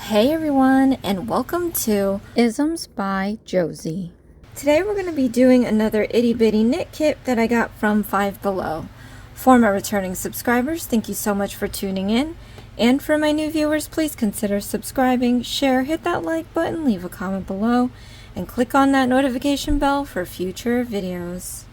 Hey everyone, and welcome to Isms by Josie. Today we're going to be doing another itty bitty knit kit that I got from Five Below. For my returning subscribers, thank you so much for tuning in. And for my new viewers, please consider subscribing, share, hit that like button, leave a comment below, and click on that notification bell for future videos.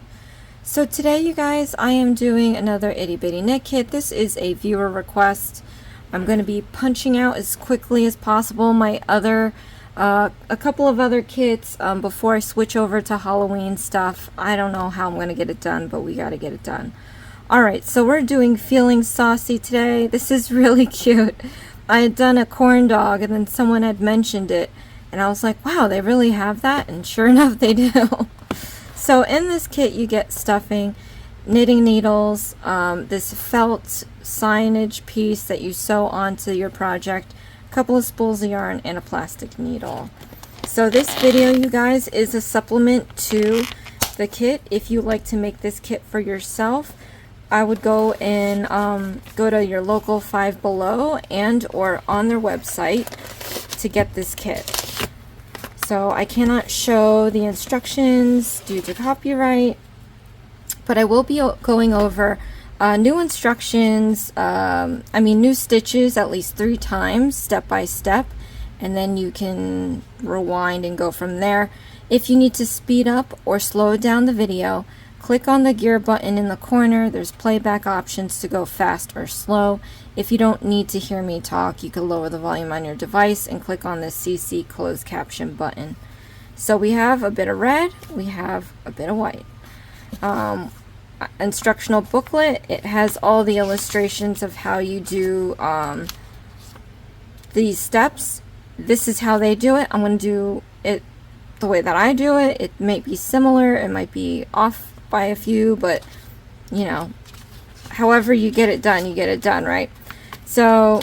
So today, you guys, I am doing another itty bitty knit kit. This is a viewer request. I'm going to be punching out as quickly as possible my other, a couple of other kits before I switch over to Halloween stuff. I don't know how I'm going to get it done, but we got to get it done. Alright, so we're doing Feelin Saucy today. This is really cute. I had done a corn dog and then someone had mentioned it. And I was like, wow, they really have that? And sure enough, they do. So in this kit, you get stuffing, knitting needles, this felt signage piece that you sew onto your project, a couple of spools of yarn, and a plastic needle. So this video, you guys, is a supplement to the kit. If you like to make this kit for yourself, I would go and go to your local Five Below and or on their website to get this kit. So I cannot show the instructions due to copyright, but I will be going over new instructions, new stitches at least 3 times, step by step, and then you can rewind and go from there. If you need to speed up or slow down the video, click on the gear button in the corner. There's playback options to go fast or slow. If you don't need to hear me talk, you can lower the volume on your device and click on the CC closed caption button. So we have a bit of red, we have a bit of white. Instructional booklet. It has all the illustrations of how you do these steps. This is how they do it. I'm going to do it the way that I do it. It might be similar, it might be off by a few, but you know, however you get it done, you get it done, right? So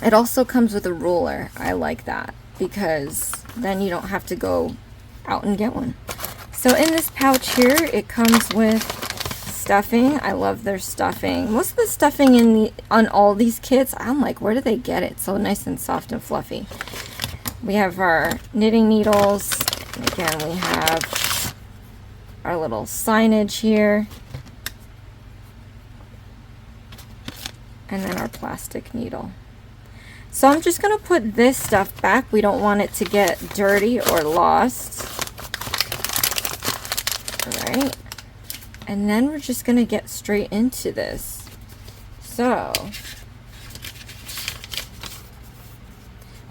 it also comes with a ruler. I like that because then you don't have to go out and get one. So in this pouch here, it comes with stuffing. I love their stuffing. Most of the stuffing on all these kits, I'm like, where do they get it? So nice and soft and fluffy. We have our knitting needles. And again, we have our little signage here. And then our plastic needle. So I'm just going to put this stuff back. We don't want it to get dirty or lost. Alright, and then we're just going to get straight into this. So,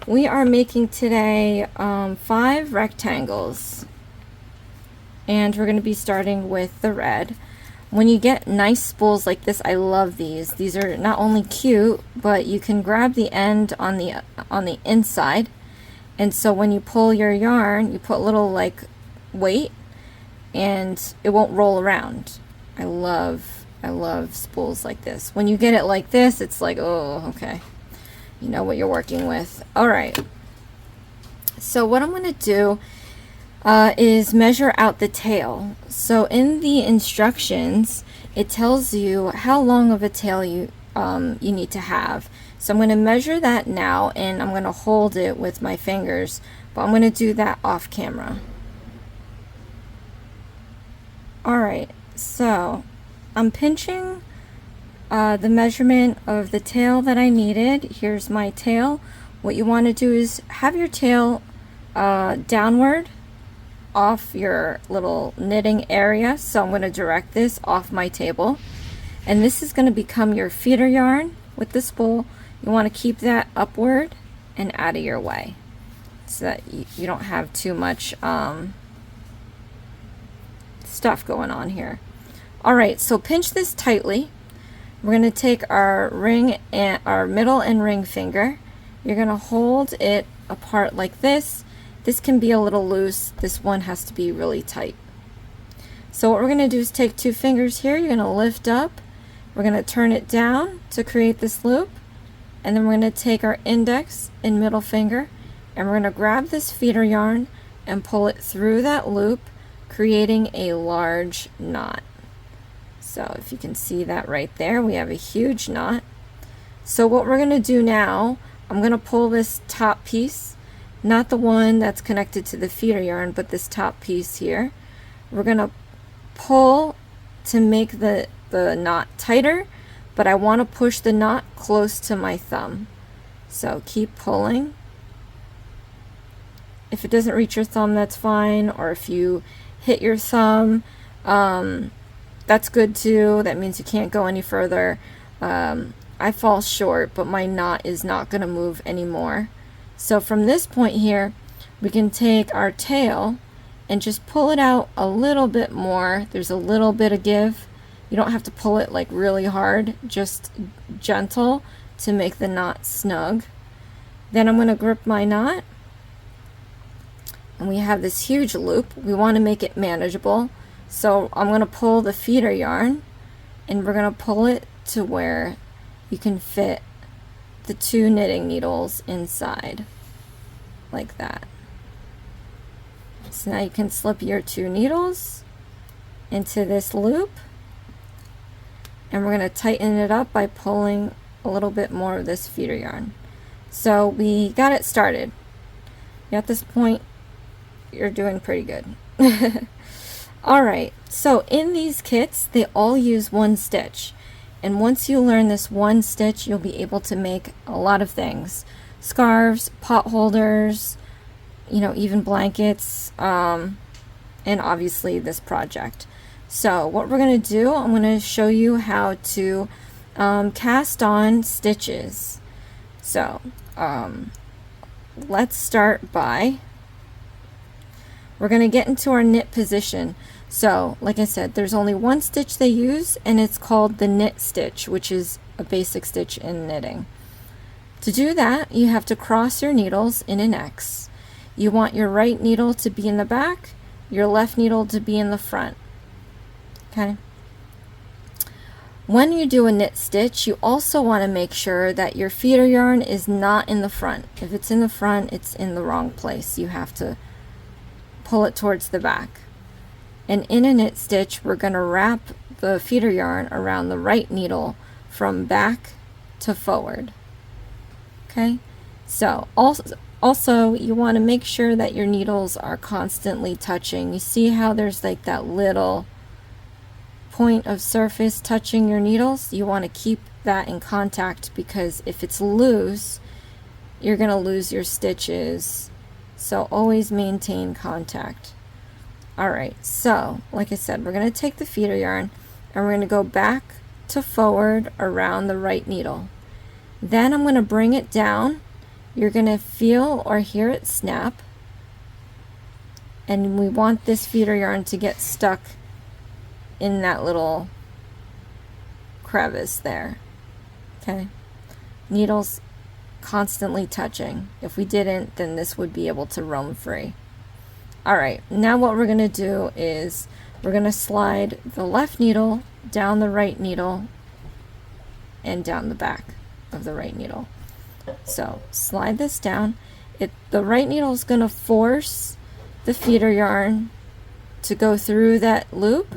we are making today 5 rectangles, and we're going to be starting with the red. When you get nice spools like this, I love these. These are not only cute, but you can grab the end on the inside, and so when you pull your yarn, you put a little like weight, and it won't roll around. I love spools like this. When you get it like this, it's like, oh, okay. You know what you're working with. Alright. So what I'm going to do is measure out the tail. So in the instructions, it tells you how long of a tail you need to have. So I'm going to measure that now, and I'm going to hold it with my fingers, but I'm going to do that off camera. Alright, so I'm pinching the measurement of the tail that I needed. Here's my tail. What you want to do is have your tail downward off your little knitting area. So I'm going to direct this off my table. And this is going to become your feeder yarn with the spool. You want to keep that upward and out of your way so that you don't have too much stuff going on here. Alright, so pinch this tightly. We're going to take our ring and our middle and ring finger. You're going to hold it apart like this. This can be a little loose. This one has to be really tight. So what we're going to do is take 2 fingers here. You're going to lift up. We're going to turn it down to create this loop. And then we're going to take our index and middle finger, and we're going to grab this feeder yarn and pull it through that loop, creating a large knot. So if you can see that right there, we have a huge knot. So what we're going to do now, I'm going to pull this top piece, not the one that's connected to the feeder yarn, but this top piece here. We're going to pull to make the knot tighter, but I want to push the knot close to my thumb. So keep pulling. If it doesn't reach your thumb, that's fine, or if you hit your thumb, that's good too. That means you can't go any further. I fall short, but my knot is not going to move anymore. So from this point here, we can take our tail and just pull it out a little bit more. There's a little bit of give. You don't have to pull it like really hard, just gentle to make the knot snug. Then I'm going to grip my knot, and we have this huge loop. We want to make it manageable. So I'm going to pull the feeder yarn, and we're going to pull it to where you can fit the 2 knitting needles inside, like that. So now you can slip your 2 needles into this loop, and we're going to tighten it up by pulling a little bit more of this feeder yarn. So we got it started. At this point, you're doing pretty good. Alright, so in these kits, they all use 1 stitch. And once you learn this 1 stitch, you'll be able to make a lot of things. Scarves, pot holders, you know, even blankets, and obviously this project. So what we're going to do, I'm going to show you how to cast on stitches. So let's start by, we're going to get into our knit position. So like I said, there's only 1 stitch they use, and it's called the knit stitch, which is a basic stitch in knitting. To do that, you have to cross your needles in an X. You want your right needle to be in the back, your left needle to be in the front. Okay. When you do a knit stitch, you also want to make sure that your feeder yarn is not in the front. If it's in the front, it's in the wrong place. You have to pull it towards the back. And in a knit stitch, we're going to wrap the feeder yarn around the right needle from back to forward. Okay, so also you want to make sure that your needles are constantly touching. You see how there's like that little point of surface touching your needles? You want to keep that in contact, because if it's loose, you're going to lose your stitches. So always maintain contact. Alright, so like I said, we're going to take the feeder yarn and we're going to go back to forward around the right needle. Then I'm going to bring it down. You're going to feel or hear it snap. And we want this feeder yarn to get stuck in that little crevice there. Okay? Needles constantly touching. If we didn't, then this would be able to roam free. Alright, now what we're going to do is we're going to slide the left needle down the right needle and down the back of the right needle. So slide this down. The right needle is going to force the feeder yarn to go through that loop,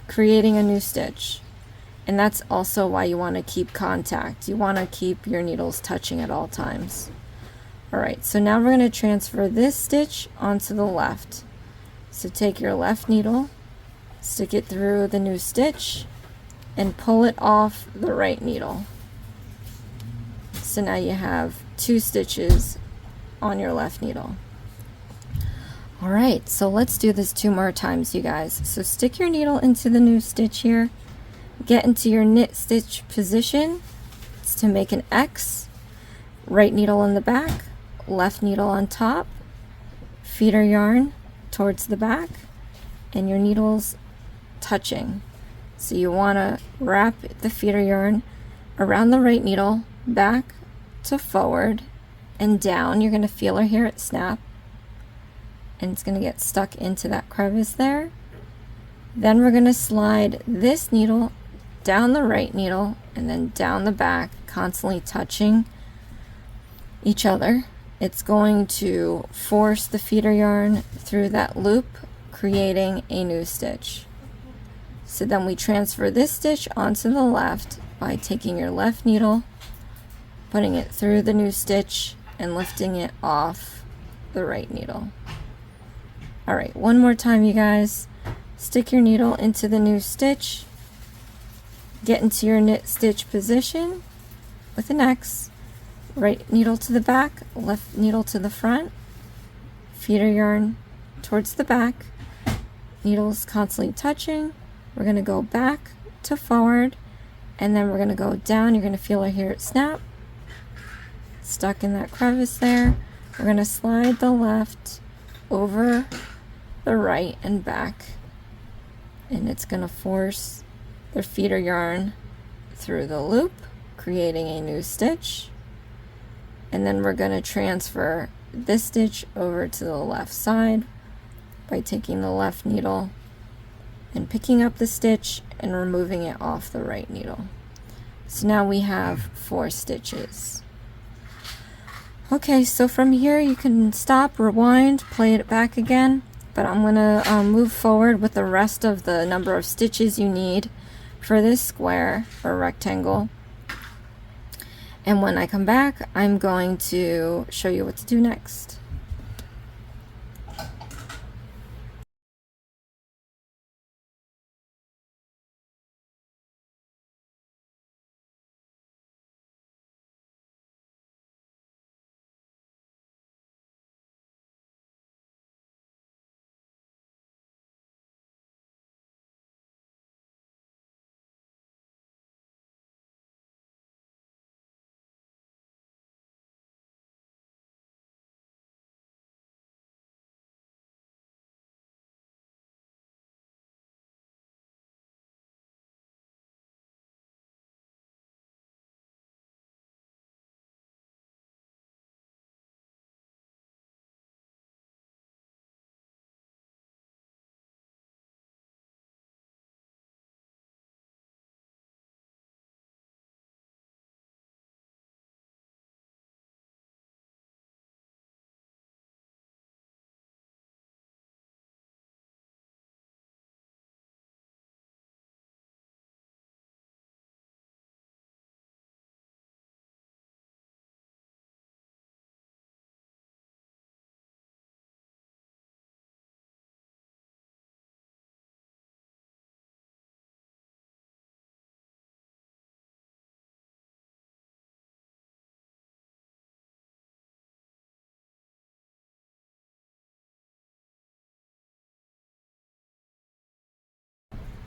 creating a new stitch. And that's also why you want to keep contact. You want to keep your needles touching at all times. Alright, so now we're going to transfer this stitch onto the left. So take your left needle, stick it through the new stitch, and pull it off the right needle. So now you have 2 stitches on your left needle. Alright, so let's do this 2 more times, you guys. So stick your needle into the new stitch here, get into your knit stitch position. It's to make an X, right needle in the back, left needle on top, feeder yarn towards the back, and your needles touching. So you want to wrap the feeder yarn around the right needle, back to forward and down. You're going to feel or hear it snap, and it's going to get stuck into that crevice there. Then we're going to slide this needle down the right needle and then down the back, constantly touching each other. It's going to force the feeder yarn through that loop, creating a new stitch. So then we transfer this stitch onto the left by taking your left needle, putting it through the new stitch and lifting it off the right needle. All right, one more time, you guys. Stick your needle into the new stitch, get into your knit stitch position with an X, right needle to the back, left needle to the front, feeder yarn towards the back, needles constantly touching. We're going to go back to forward, and then we're going to go down. You're going to feel it here, it snap, stuck in that crevice there. We're going to slide the left over the right and back, and it's going to force the feeder yarn through the loop, creating a new stitch. And then we're going to transfer this stitch over to the left side by taking the left needle and picking up the stitch and removing it off the right needle. So now we have 4 stitches. Okay, so from here you can stop, rewind, play it back again, but I'm going to move forward with the rest of the number of stitches you need for this square or rectangle. And when I come back, I'm going to show you what to do next.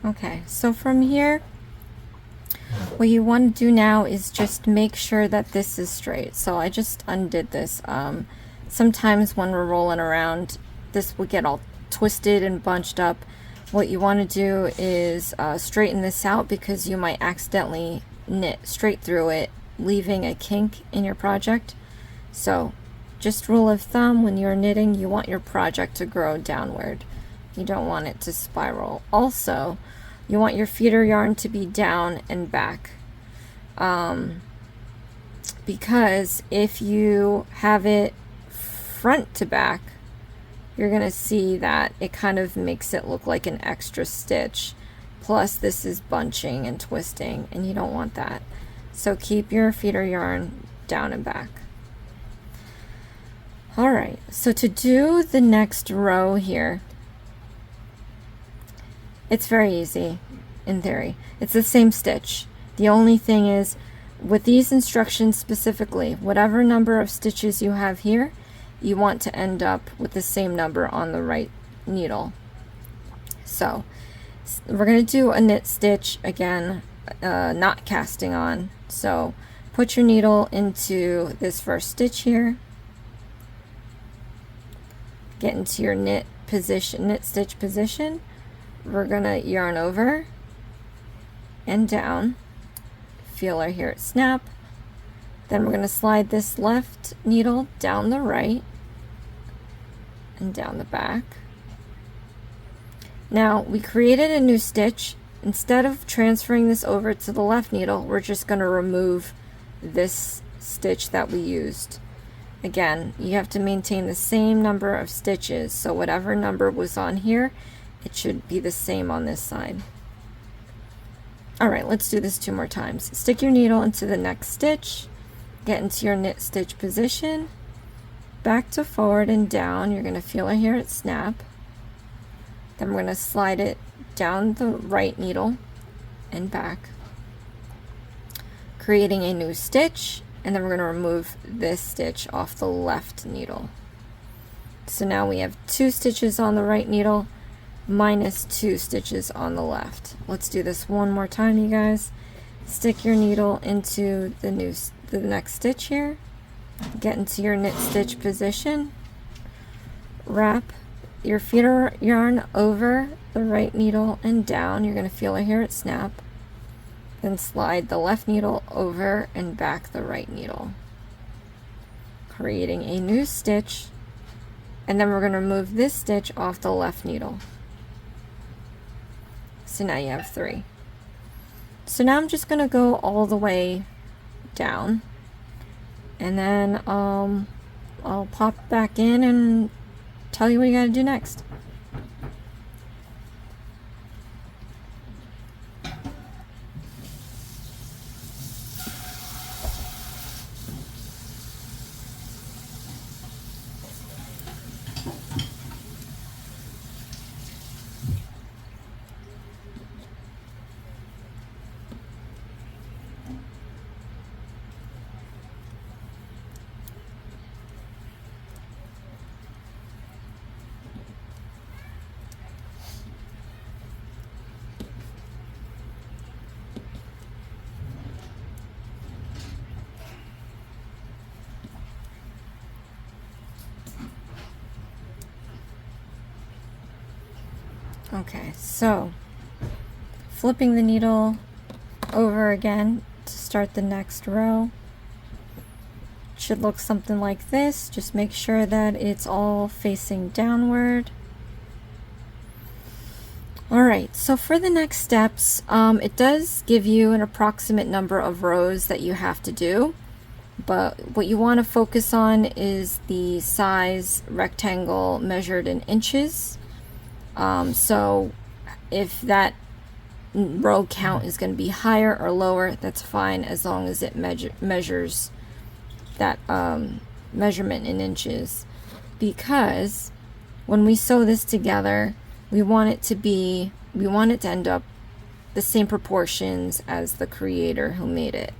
Okay, so from here, what you want to do now is just make sure that this is straight. So I just undid this. Sometimes when we're rolling around, this will get all twisted and bunched up. What you want to do is straighten this out, because you might accidentally knit straight through it, leaving a kink in your project. So just rule of thumb, when you're knitting, you want your project to grow downward. You don't want it to spiral. Also, you want your feeder yarn to be down and back, because if you have it front to back, you're going to see that it kind of makes it look like an extra stitch. Plus this is bunching and twisting, and you don't want that. So keep your feeder yarn down and back. Alright, so to do the next row here, it's very easy in theory. It's the same stitch. The only thing is, with these instructions specifically, whatever number of stitches you have here, you want to end up with the same number on the right needle. So we're going to do a knit stitch again, not casting on. So put your needle into this first stitch here, get into your knit position, knit stitch position. We're gonna yarn over and down, feeler here at snap. Then we're gonna slide this left needle down the right and down the back. Now we created a new stitch. Instead of transferring this over to the left needle, we're just gonna remove this stitch that we used. Again, you have to maintain the same number of stitches, so whatever number was on here, it should be the same on this side. Alright, let's do this 2 more times. Stick your needle into the next stitch, get into your knit stitch position, back to forward and down. You're going to feel it here at snap. Then we're going to slide it down the right needle and back, creating a new stitch, and then we're going to remove this stitch off the left needle. So now we have 2 stitches on the right needle minus 2 stitches on the left. Let's do this one more time, you guys. Stick your needle into the next stitch here, get into your knit stitch position, wrap your feeder yarn over the right needle and down. You're going to feel it here at snap. Then slide the left needle over and back the right needle, creating a new stitch, and then we're going to remove this stitch off the left needle. So now you have 3. So now I'm just going to go all the way down, and then I'll pop back in and tell you what you got to do next. Okay, so flipping the needle over again to start the next row. It should look something like this. Just make sure that it's all facing downward. Alright, so for the next steps, it does give you an approximate number of rows that you have to do, but what you want to focus on is the size rectangle measured in inches. So if that row count is going to be higher or lower, that's fine, as long as it measures that measurement in inches, because when we sew this together, we want it to end up the same proportions as the creator who made it.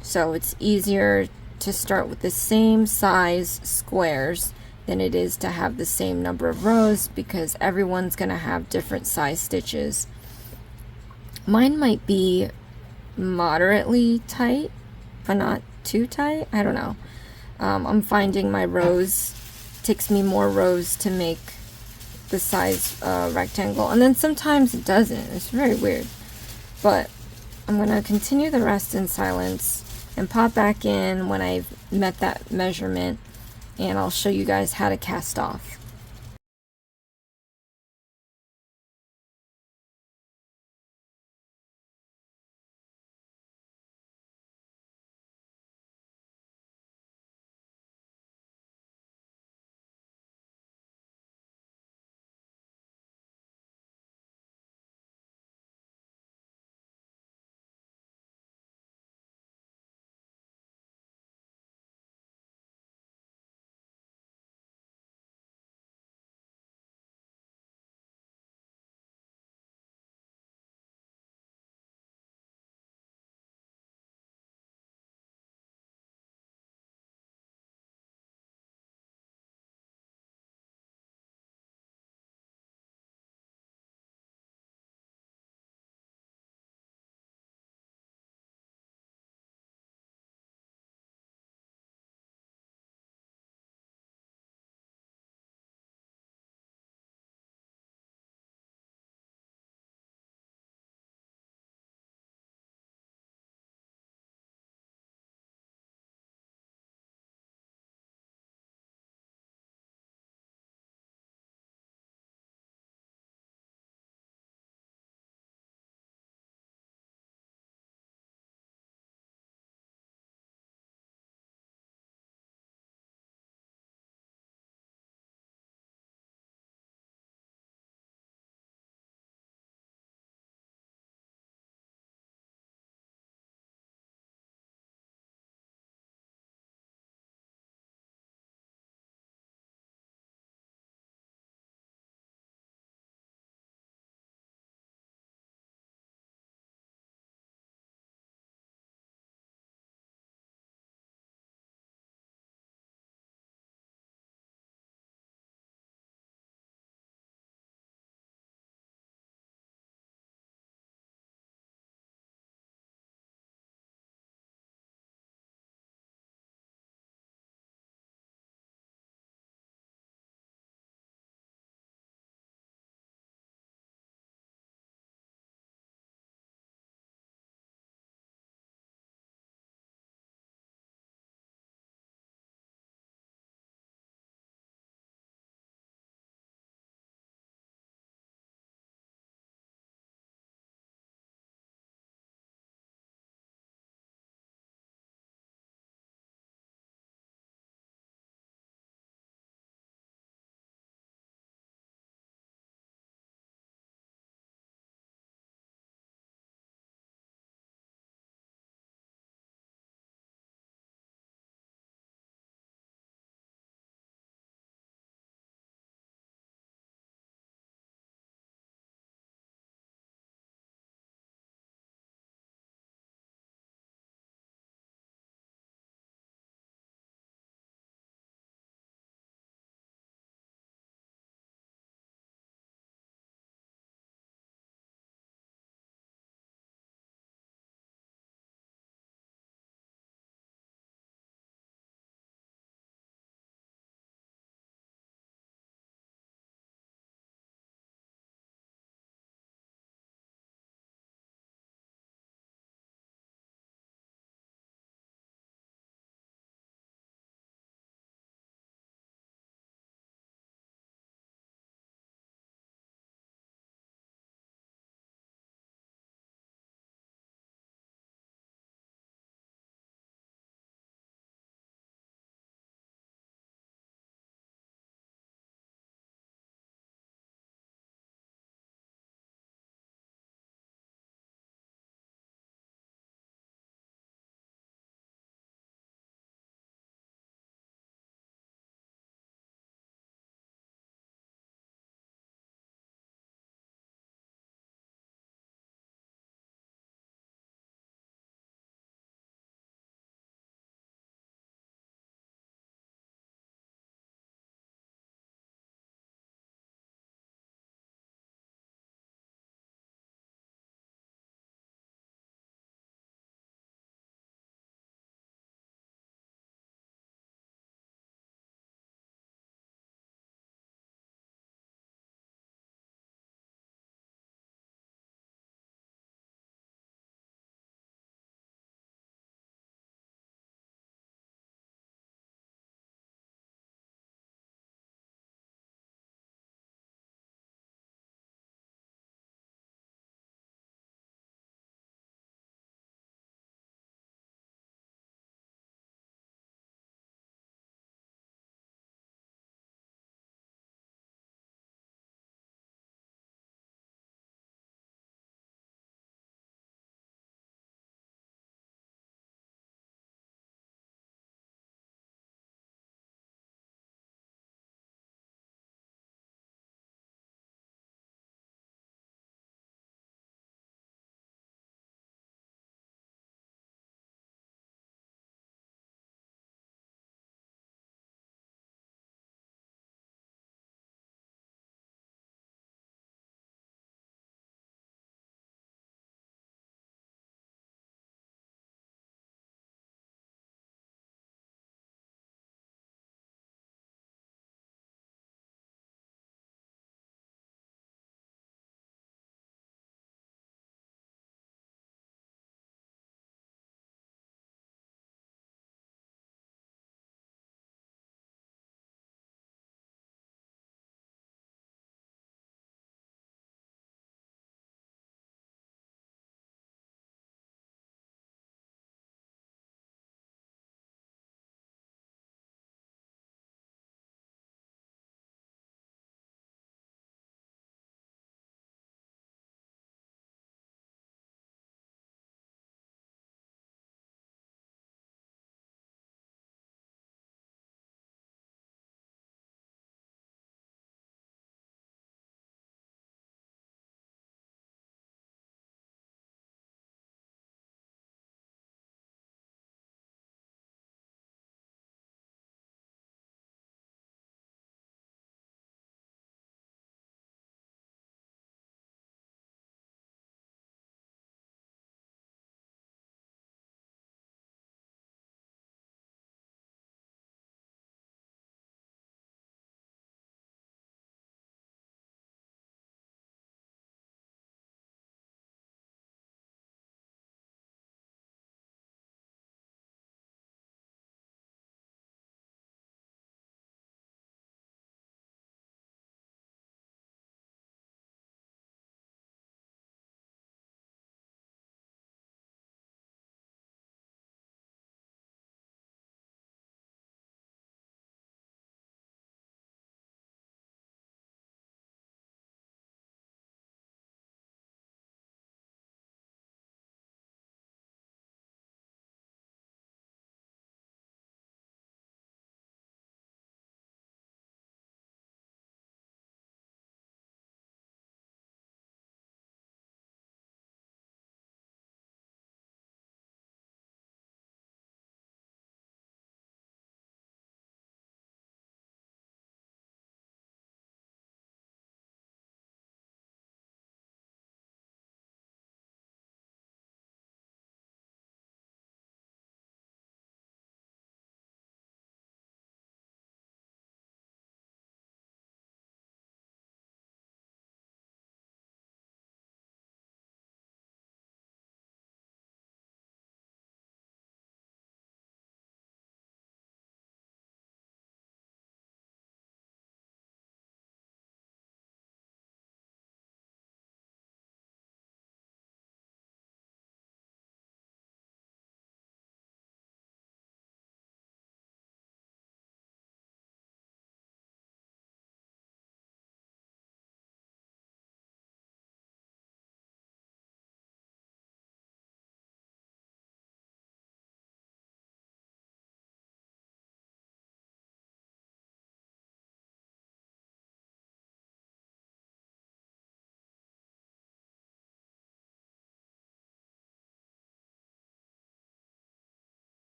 So it's easier to start with the same size squares than it is to have the same number of rows, because everyone's going to have different size stitches. Mine might be moderately tight, but not too tight. I don't know. I'm finding my rows, takes me more rows to make the size rectangle, and then sometimes it doesn't. It's very weird. But I'm going to continue the rest in silence and pop back in when I've met that measurement, and I'll show you guys how to cast off.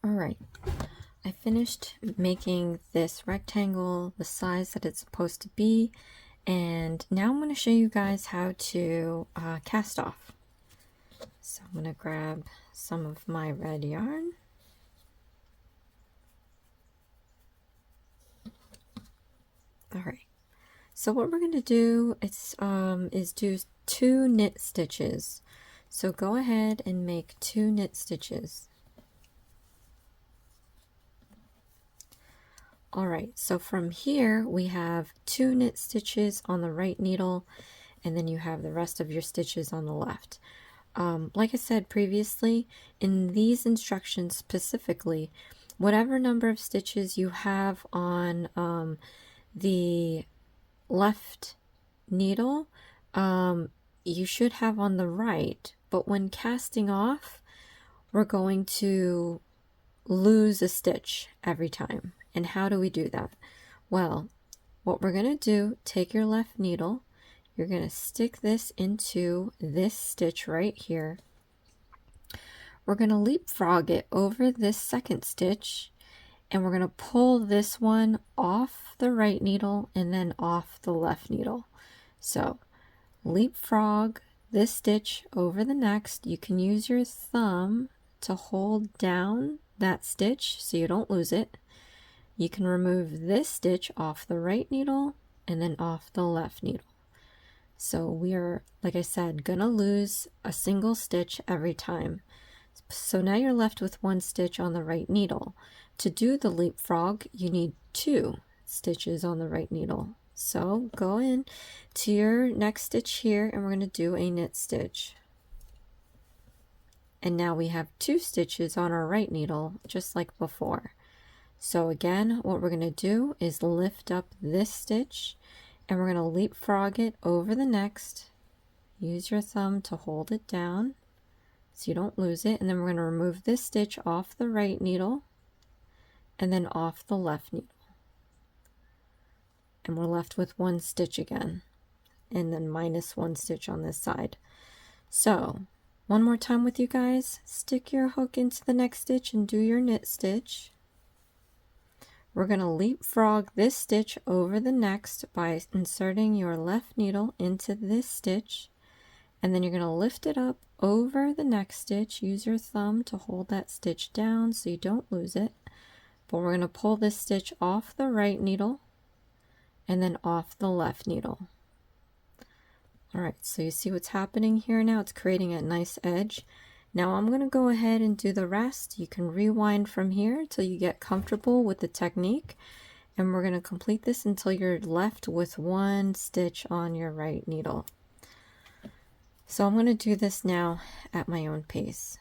All right, I finished making this rectangle the size that it's supposed to be, and now I'm going to show you guys how to cast off. So I'm going to grab some of my red yarn. All right, so what we're going to do is do 2 knit stitches. So go ahead and make 2 knit stitches. All right, so from here we have 2 knit stitches on the right needle, and then you have the rest of your stitches on the left. Like I said previously, in these instructions specifically, whatever number of stitches you have on the left needle, you should have on the right, but when casting off, we're going to lose a stitch every time. And how do we do that? Well, what we're going to do, take your left needle, you're going to stick this into this stitch right here. We're going to leapfrog it over this second stitch, and we're going to pull this one off the right needle and then off the left needle. So leapfrog this stitch over the next. You can use your thumb to hold down that stitch so you don't lose it. You can remove this stitch off the right needle and then off the left needle. So we are, like I said, gonna lose a single stitch every time. So now you're left with 1 stitch on the right needle. To do the leapfrog, you need 2 stitches on the right needle. So go in to your next stitch here, and we're going to do a knit stitch. And now we have 2 stitches on our right needle, just like before. So again, what we're going to do is lift up this stitch, and we're going to leapfrog it over the next. Use your thumb to hold it down so you don't lose it, and then we're going to remove this stitch off the right needle and then off the left needle. And we're left with 1 stitch again, and then minus 1 stitch on this side. So one more time with you guys, stick your hook into the next stitch and do your knit stitch. We're going to leapfrog this stitch over the next by inserting your left needle into this stitch, and then you're going to lift it up over the next stitch. Use your thumb to hold that stitch down so you don't lose it. But we're going to pull this stitch off the right needle and then off the left needle. All right, so you see what's happening here now? It's creating a nice edge. Now I'm going to go ahead and do the rest. You can rewind from here till you get comfortable with the technique, and we're going to complete this until you're left with 1 stitch on your right needle. So I'm going to do this now at my own pace.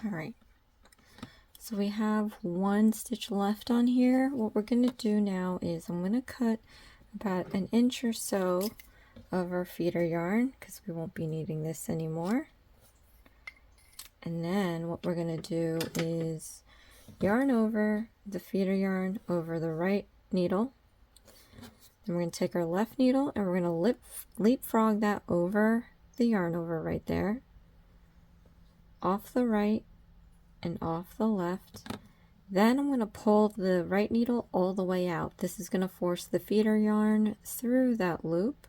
All right, so we have 1 stitch left on here. What we're going to do now is I'm going to cut about 1 inch or so of our feeder yarn because we won't be needing this anymore. And then what we're going to do is yarn over the feeder yarn over the right needle. Then we're going to take our left needle and we're going to leapfrog that over the yarn over right there, off the right and off the left. Then I'm going to pull the right needle all the way out. This is going to force the feeder yarn through that loop.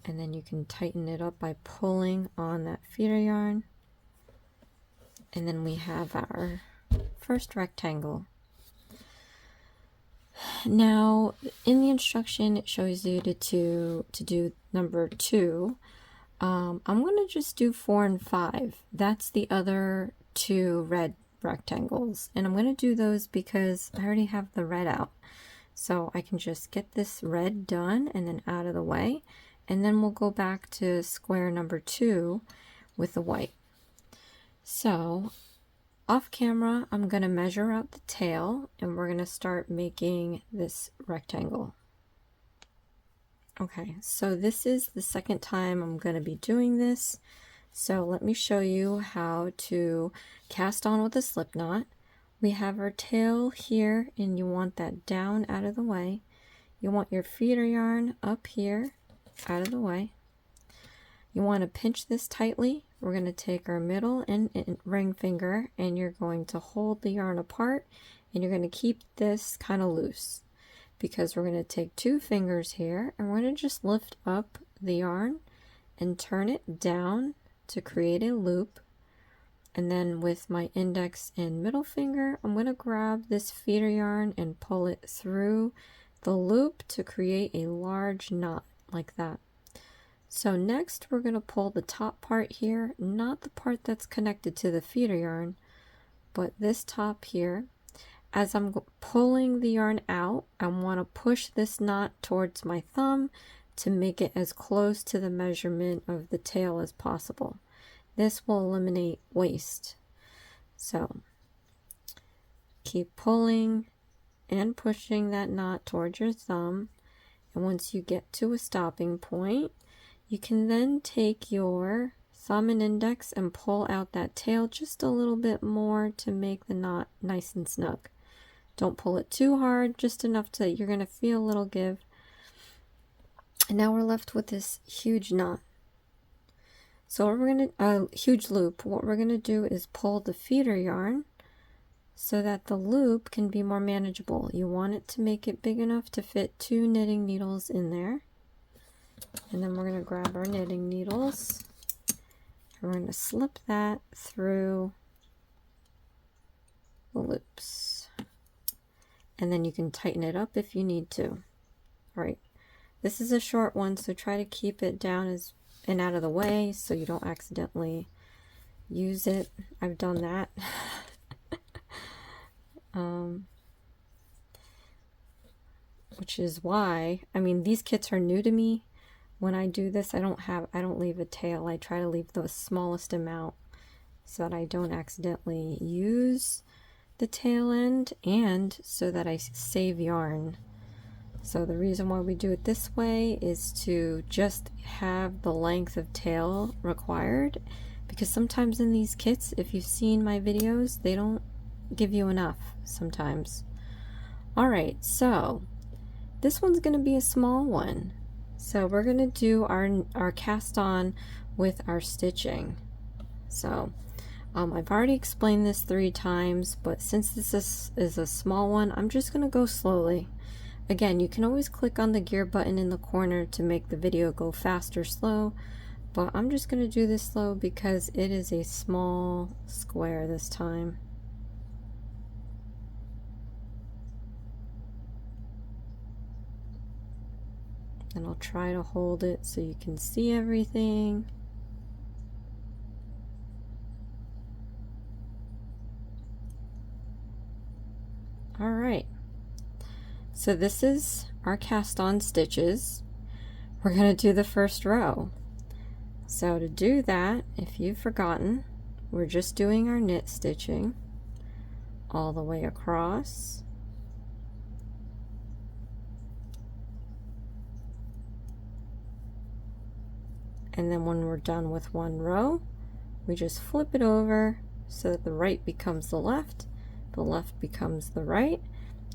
And then you can tighten it up by pulling on that feeder yarn. And then we have our first rectangle. Now, in the instruction, it shows you to do number 2. I'm going to just do 4 and 5. That's the other 2 red rectangles. And I'm going to do those because I already have the red out. So I can just get this red done and then out of the way. And then we'll go back to square number 2 with the white. So off camera, I'm going to measure out the tail and we're going to start making this rectangle. Okay, so this is the second time I'm going to be doing this. So let me show you how to cast on with a slip knot. We have our tail here and you want that down out of the way. You want your feeder yarn up here out of the way. You want to pinch this tightly. We're going to take our middle and ring finger and you're going to hold the yarn apart and you're going to keep this kind of loose because we're going to take 2 fingers here and we're going to just lift up the yarn and turn it down to create a loop. And then with my index and middle finger, I'm going to grab this feeder yarn and pull it through the loop to create a large knot like that. So next we're going to pull the top part here, not the part that's connected to the feeder yarn, but this top here. As I'm pulling the yarn out, I want to push this knot towards my thumb to make it as close to the measurement of the tail as possible. This will eliminate waste. So keep pulling and pushing that knot towards your thumb. And once you get to a stopping point, you can then take your thumb and index and pull out that tail just a little bit more to make the knot nice and snug. Don't pull it too hard, just enough that you're going to feel a little give. And now we're left with this huge knot. So what we're going to, huge loop, what we're going to do is pull the feeder yarn so that the loop can be more manageable. You want it to make it big enough to fit 2 knitting needles in there. And then we're going to grab our knitting needles and we're going to slip that through the loops. And then you can tighten it up if you need to. All right, this is a short one, so try to keep it down and out of the way so you don't accidentally use it. I've done that. Which is why, I mean, these kits are new to me. When I do this, I don't leave a tail. I try to leave the smallest amount so that I don't accidentally use the tail end and so that I save yarn. So the reason why we do it this way is to just have the length of tail required, because sometimes in these kits, if you've seen my videos, they don't give you enough sometimes. Alright, so this one's going to be a small one. So we're going to do our cast on with our stitching. So I've already explained this 3 times, but since this is a small one, I'm just going to go slowly. Again, you can always click on the gear button in the corner to make the video go fast or slow, but I'm just going to do this slow because it is a small square this time. And I'll try to hold it so you can see everything. All right. So this is our cast on stitches. We're going to do the first row. So to do that, if you've forgotten, we're just doing our knit stitching all the way across. And then when we're done with one row, we just flip it over so that the right becomes the left the left becomes the right,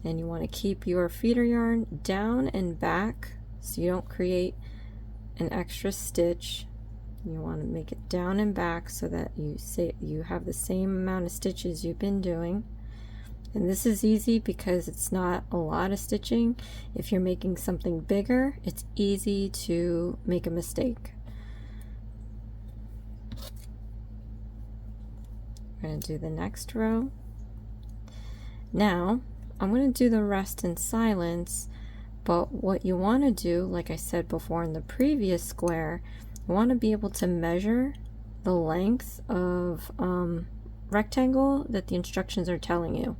and you want to keep your feeder yarn down and back so you don't create an extra stitch. You want to make it down and back so that you have the same amount of stitches you've been doing. And this is easy because it's not a lot of stitching. If you're making something bigger, it's easy to make a mistake. I'm going to do the next row. Now I'm going to do the rest in silence, but what you want to do, like I said before in the previous square, you want to be able to measure the length of rectangle that the instructions are telling you.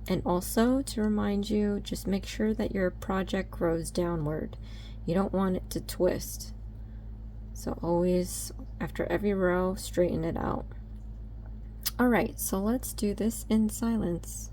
And also to remind you, just make sure that your project grows downward. You don't want it to twist. So always, after every row, straighten it out. Alright, so let's do this in silence.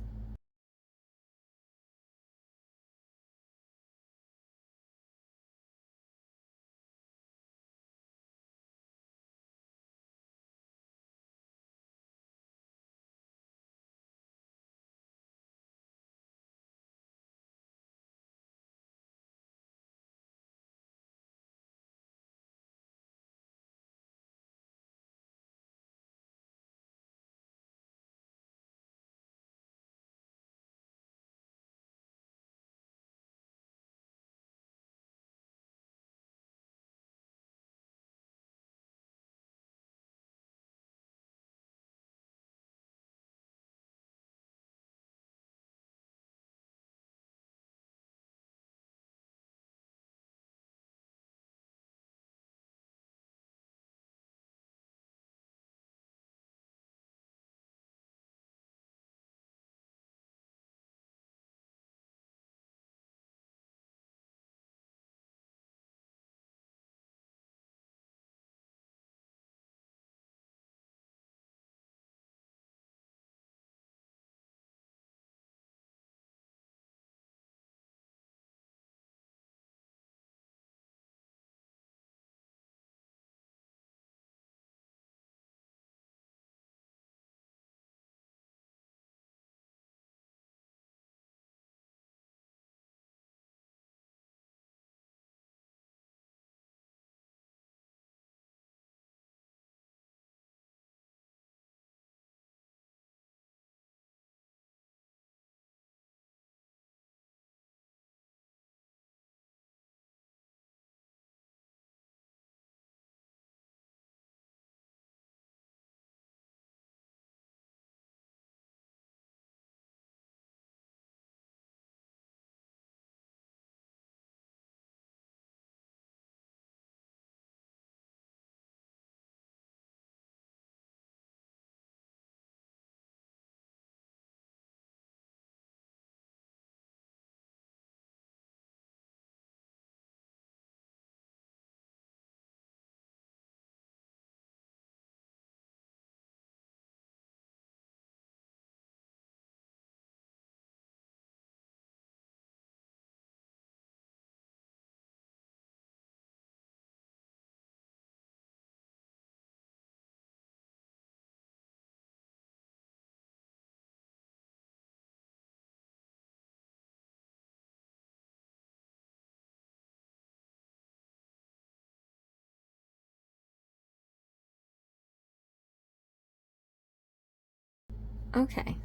Okay,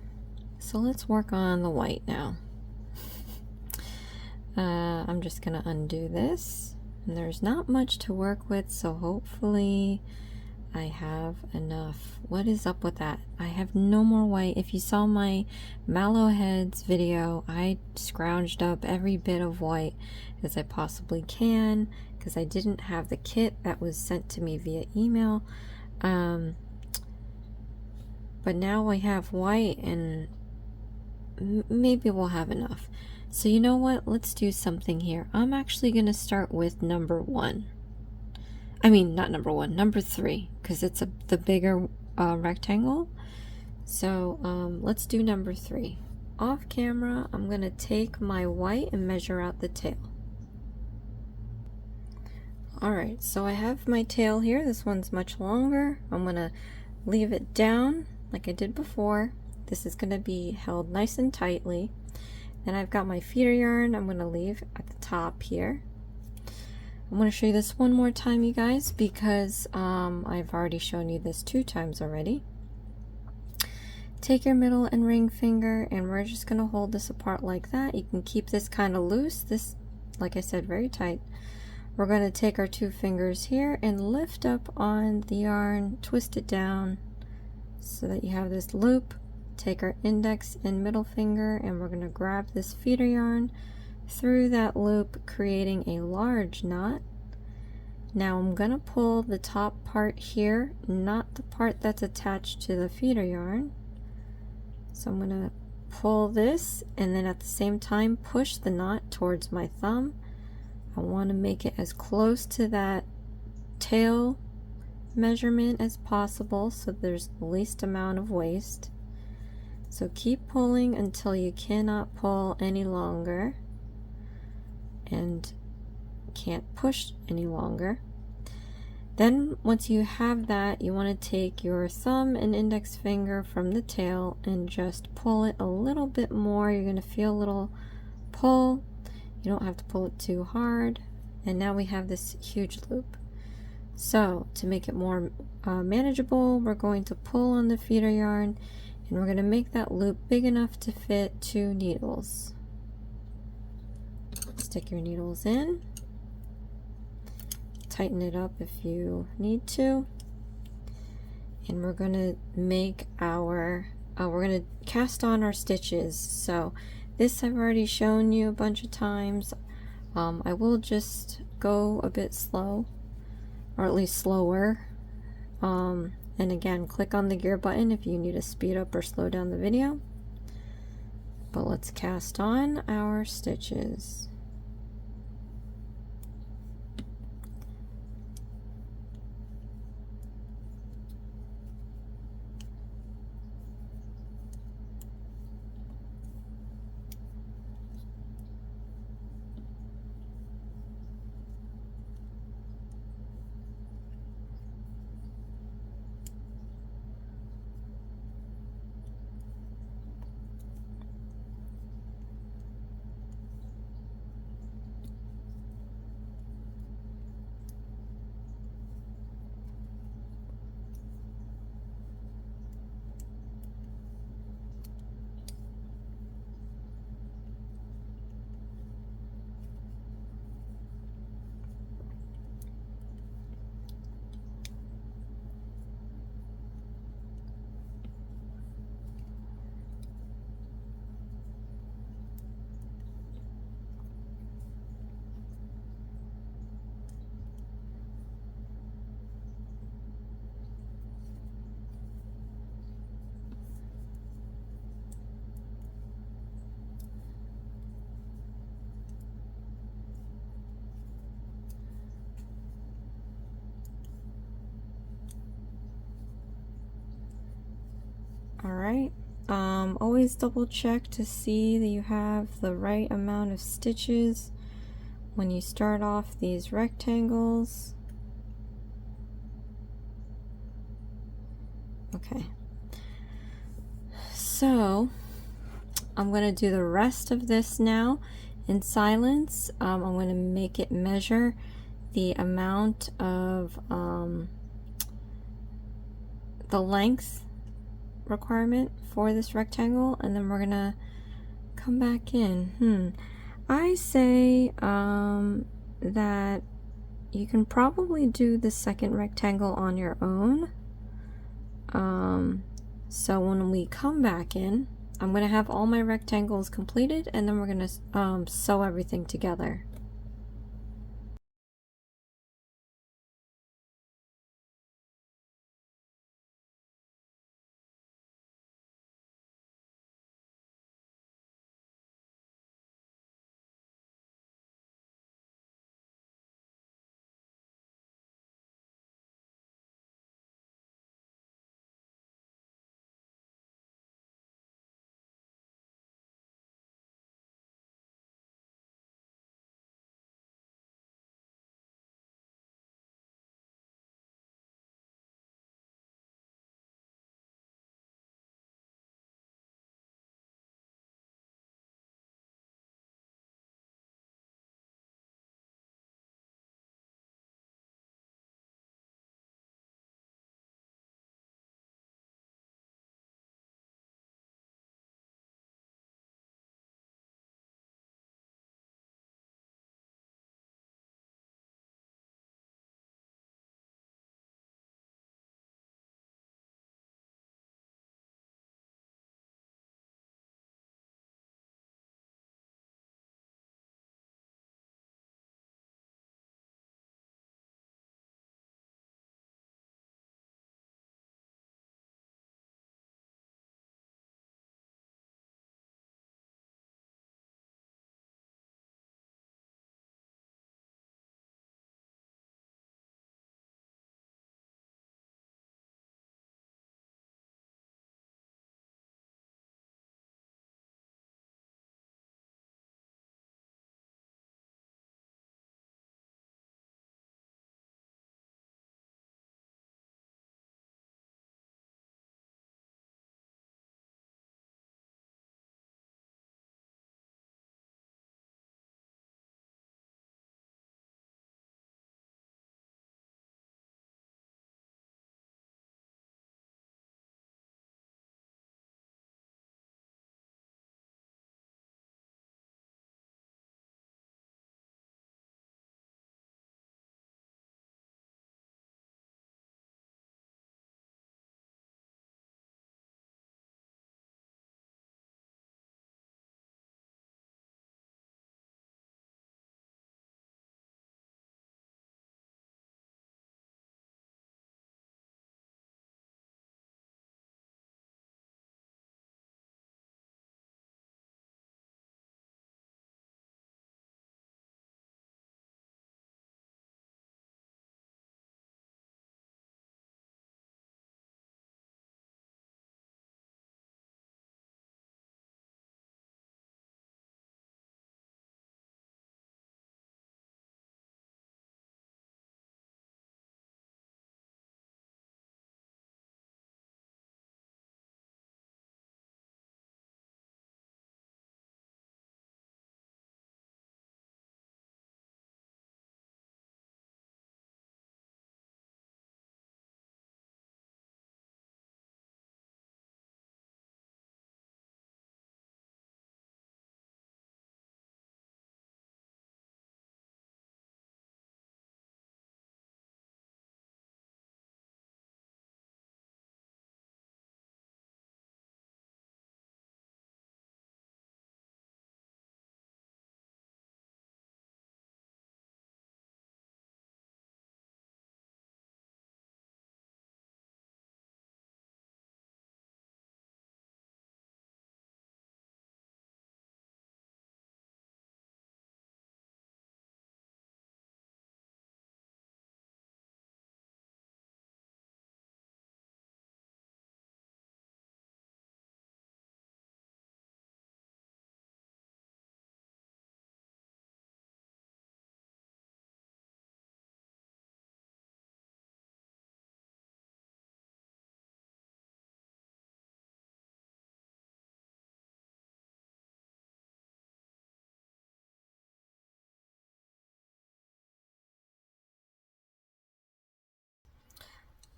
so let's work on the white now. I'm just gonna undo this, and there's not much to work with, so hopefully I have enough. What is up with that? I have no more white. If you saw my mallow heads video, I scrounged up every bit of white as I possibly can because I didn't have the kit that was sent to me via email. But now I have white, and maybe we'll have enough. So you know what? Let's do something here. I'm actually going to start with number 1. I mean, not number 1, number 3, because it's the bigger rectangle. So let's do number 3. Off camera, I'm going to take my white and measure out the tail. Alright, so I have my tail here. This one's much longer. I'm going to leave it down like I did before, This is going to be held nice and tightly. Then I've got my feeder yarn I'm going to leave at the top here. I'm going to show you this one more time, you guys, because I've already shown you this 2 times already. Take your middle and ring finger, and we're just going to hold this apart like that. You can keep this kind of loose. This, like I said, very tight. We're going to take our 2 fingers here and lift up on the yarn, twist it down so that you have this loop. Take our index and middle finger, and we're going to grab this feeder yarn through that loop, creating a large knot. Now I'm going to pull the top part here, not the part that's attached to the feeder yarn. So I'm going to pull this, and then at the same time push the knot towards my thumb. I want to make it as close to that tail measurement as possible so there's the least amount of waste. So keep pulling until you cannot pull any longer and can't push any longer. Then once you have that, you want to take your thumb and index finger from the tail and just pull it a little bit more. You're going to feel a little pull. You don't have to pull it too hard. And now we have this huge loop. So to make it more manageable, we're going to pull on the feeder yarn, and we're going to make that loop big enough to fit 2 needles. Stick your needles in. Tighten it up if you need to. And we're going to make our, we're going to cast on our stitches. So this I've already shown you a bunch of times. I will just go a bit slow, or at least slower. And again, click on the gear button if you need to speed up or slow down the video. But let's cast on our stitches. Alright, always double check to see that you have the right amount of stitches when you start off these rectangles. Okay, so I'm going to do the rest of this now in silence. I'm going to make it measure the amount of the length requirement for this rectangle, and then we're gonna come back in. I say that you can probably do the second rectangle on your own. So when we come back in, I'm gonna have all my rectangles completed, and then we're gonna sew everything together.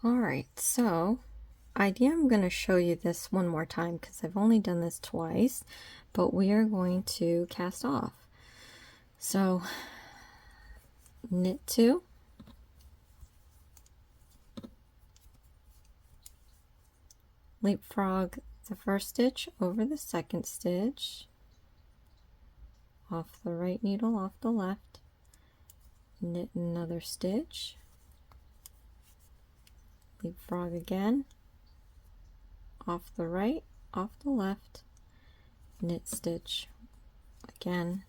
Alright, so I'm going to show you this one more time because I've only done this twice, but we are going to cast off. So knit 2, leapfrog the first stitch over the second stitch, off the right needle, off the left, knit another stitch, leapfrog again, off the right, off the left, knit stitch again,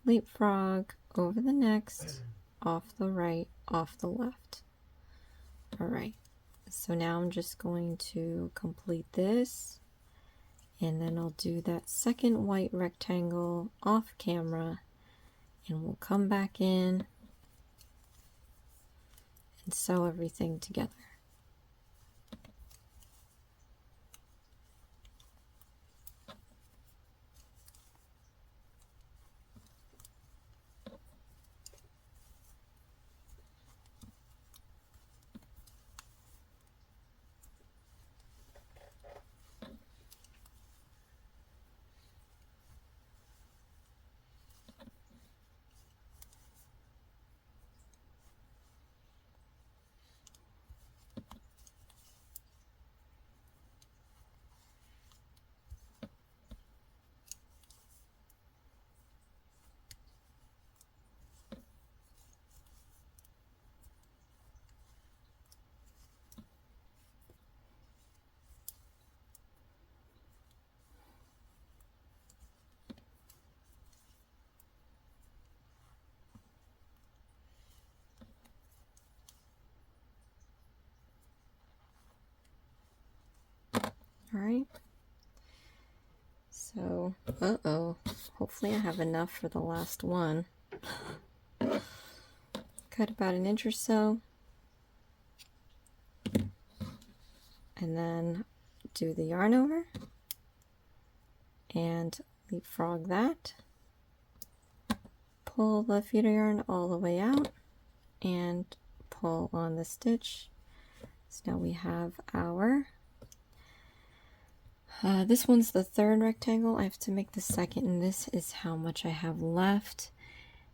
leapfrog over the next, off the right, off the left. Alright, so now I'm just going to complete this, and then I'll do that second white rectangle off camera, and we'll come back in and sew everything together. Alright, so, hopefully I have enough for the last one. Cut about an inch or so, and then do the yarn over, and leapfrog that, pull the feeder yarn all the way out, and pull on the stitch. So now we have our this one's the third rectangle. I have to make the second, and this is how much I have left,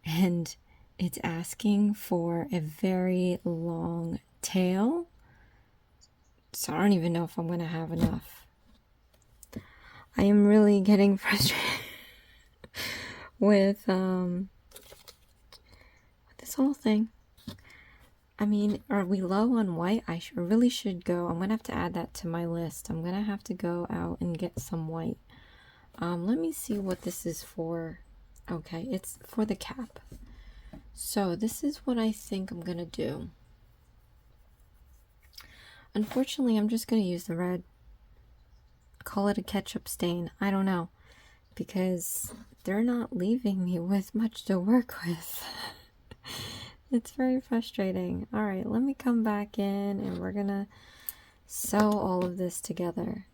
and it's asking for a very long tail, so I don't even know if I'm going to have enough. I am really getting frustrated with this whole thing. I mean, are we low on white? I really should go. I'm going to have to add that to my list. I'm going to have to go out and get some white. Let me see what this is for. Okay, it's for the cap. So this is what I think I'm going to do. Unfortunately, I'm just going to use the red. Call it a ketchup stain. I don't know. Because they're not leaving me with much to work with. It's very frustrating. Alright, let me come back in and we're gonna sew all of this together.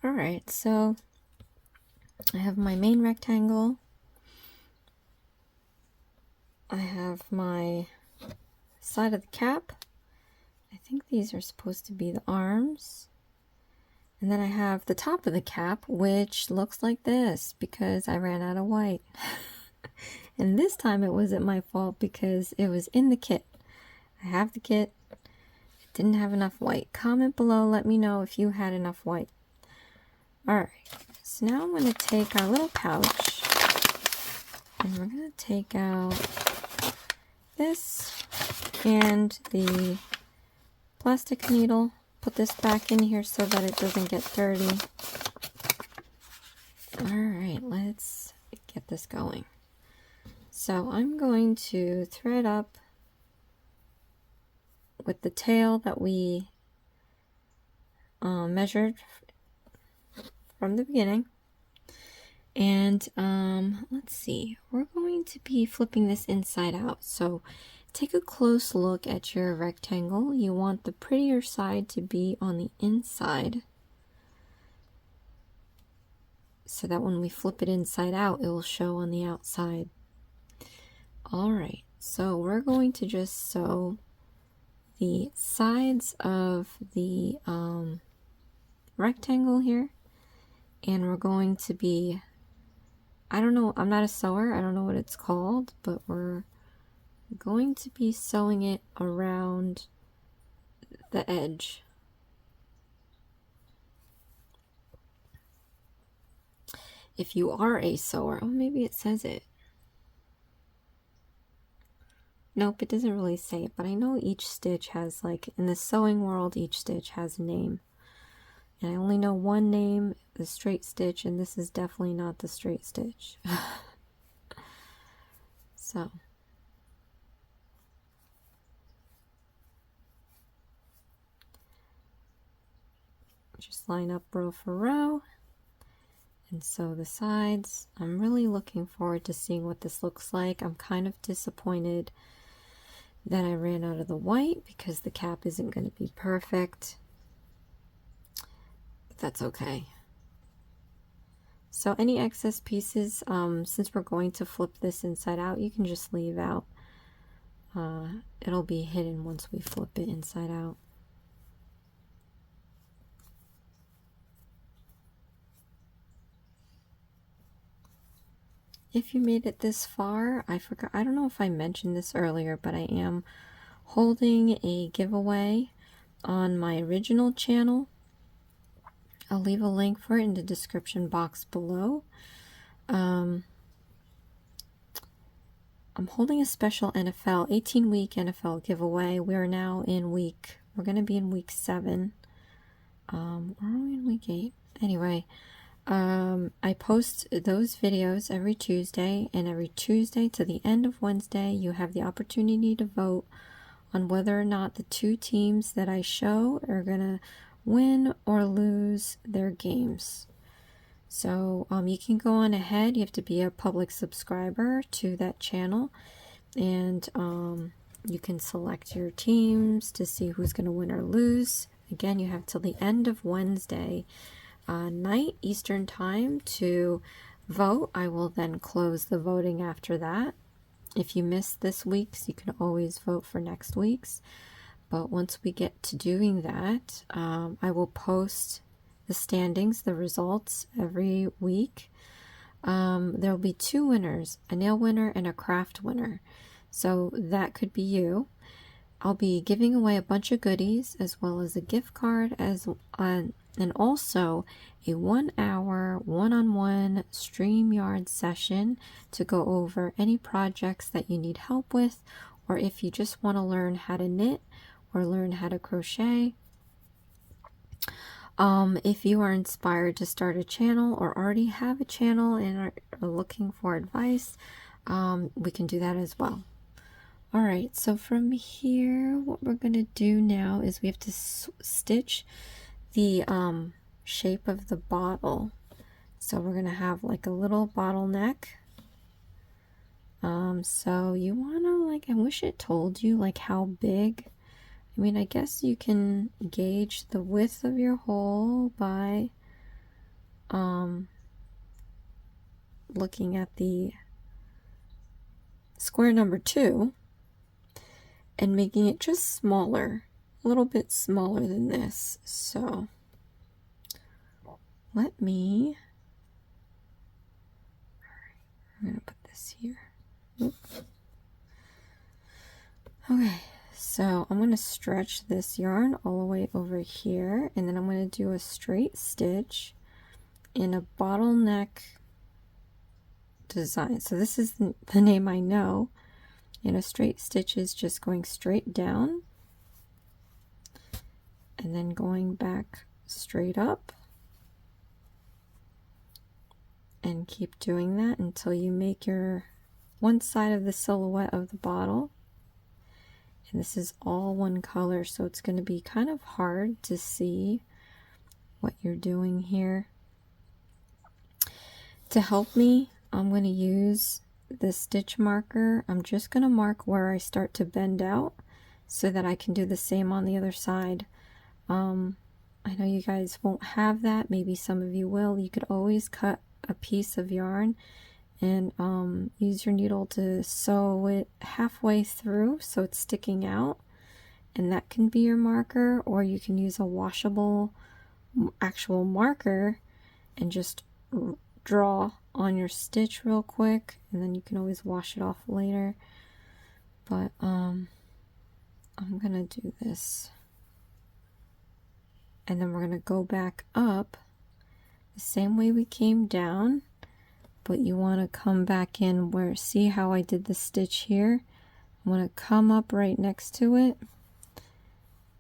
Alright, so I have my main rectangle. I have my side of the cap. I think these are supposed to be the arms. And then I have the top of the cap, which looks like this because I ran out of white. And this time it wasn't my fault because it was in the kit. I have the kit. It didn't have enough white. Comment below, let me know if you had enough white. Alright, so now I'm going to take our little pouch and we're going to take out this and the plastic needle. Put this back in here so that it doesn't get dirty. Alright, let's get this going. So I'm going to thread up with the tail that we measured from the beginning. And let's see, we're going to be flipping this inside out. So take a close look at your rectangle. You want the prettier side to be on the inside, so that when we flip it inside out, it will show on the outside. Alright, so we're going to just sew the sides of the rectangle here, and we're going to be, I don't know, I'm not a sewer, I don't know what it's called, but we're going to be sewing it around the edge. If you are a sewer, oh, maybe it says it. Nope, it doesn't really say it, but I know each stitch has, like, in the sewing world, each stitch has a name. And I only know one name, the straight stitch, and this is definitely not the straight stitch. So. Just line up row for row and sew the sides. I'm really looking forward to seeing what this looks like. I'm kind of disappointed that I ran out of the white because the cap isn't going to be perfect, but that's okay. So any excess pieces, since we're going to flip this inside out, you can just leave out. It'll be hidden once we flip it inside out. If you made it this far, I forgot, I don't know if I mentioned this earlier, but I am holding a giveaway on my original channel. I'll leave a link for it in the description box below. I'm holding a special NFL, 18-week NFL giveaway. We are now in we're going to be in week 7. Or are we in week 8? Anyway, I post those videos every Tuesday, and every Tuesday to the end of Wednesday, you have the opportunity to vote on whether or not the 2 teams that I show are going to win or lose their games. So you can go on ahead. You have to be a public subscriber to that channel, and you can select your teams to see who's going to win or lose. Again, you have till the end of Wednesday night Eastern time to vote. I will then close the voting after that. If you missed this week's, you can always vote for next week's. But once we get to doing that, I will post the standings, the results every week. There will be 2 winners, a nail winner and a craft winner. So that could be you. I'll be giving away a bunch of goodies as well as a gift card and also a 1-hour one-on-one StreamYard session to go over any projects that you need help with, or if you just want to learn how to knit or learn how to crochet. If you are inspired to start a channel or already have a channel and are looking for advice, we can do that as well. Alright, so from here, what we're going to do now is we have to stitch the shape of the bottle. So we're going to have like a little bottleneck. So you want to, like, I wish it told you like how big. I mean, I guess you can gauge the width of your hole by looking at the square number 2 and making it just smaller, a little bit smaller than this. So let me, I'm gonna put this here. Oops. Okay, so I'm going to stretch this yarn all the way over here, and then I'm going to do a straight stitch in a bottleneck design. So this is the name I know. And a straight stitch is just going straight down and then going back straight up, and keep doing that until you make your one side of the silhouette of the bottle. And this is all one color, so it's going to be kind of hard to see what you're doing here. To help me, I'm going to use the stitch marker. I'm just going to mark where I start to bend out so that I can do the same on the other side. I know you guys won't have that. Maybe some of you will. You could always cut a piece of yarn and use your needle to sew it halfway through so it's sticking out, and that can be your marker, or you can use a washable actual marker and just draw on your stitch real quick, and then you can always wash it off later. But I'm gonna do this, and then we're gonna go back up the same way we came down, but you want to come back in where, see how I did the stitch here? I'm going to come up right next to it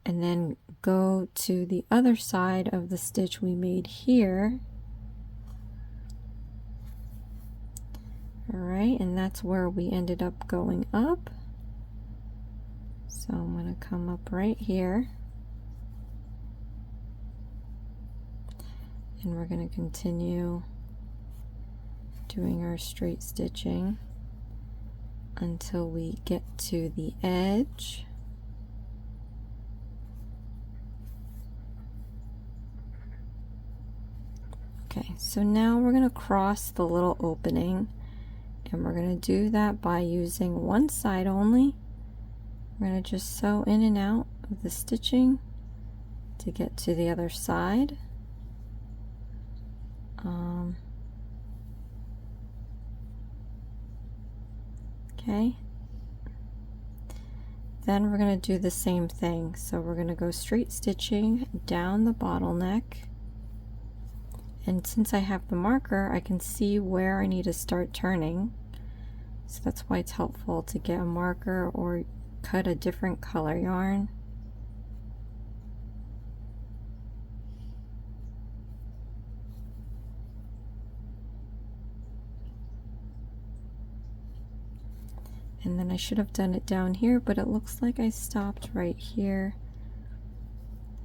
and then go to the other side of the stitch we made here. All right, and that's where we ended up going up. So I'm going to come up right here, and we're going to continue doing our straight stitching until we get to the edge. Okay, so now we're going to cross the little opening, and we're going to do that by using one side only. We're going to just sew in and out of the stitching to get to the other side. Okay, then we're going to do the same thing. So we're going to go straight stitching down the bottleneck, and since I have the marker, I can see where I need to start turning. So that's why it's helpful to get a marker or cut a different color yarn. And then I should have done it down here, but it looks like I stopped right here.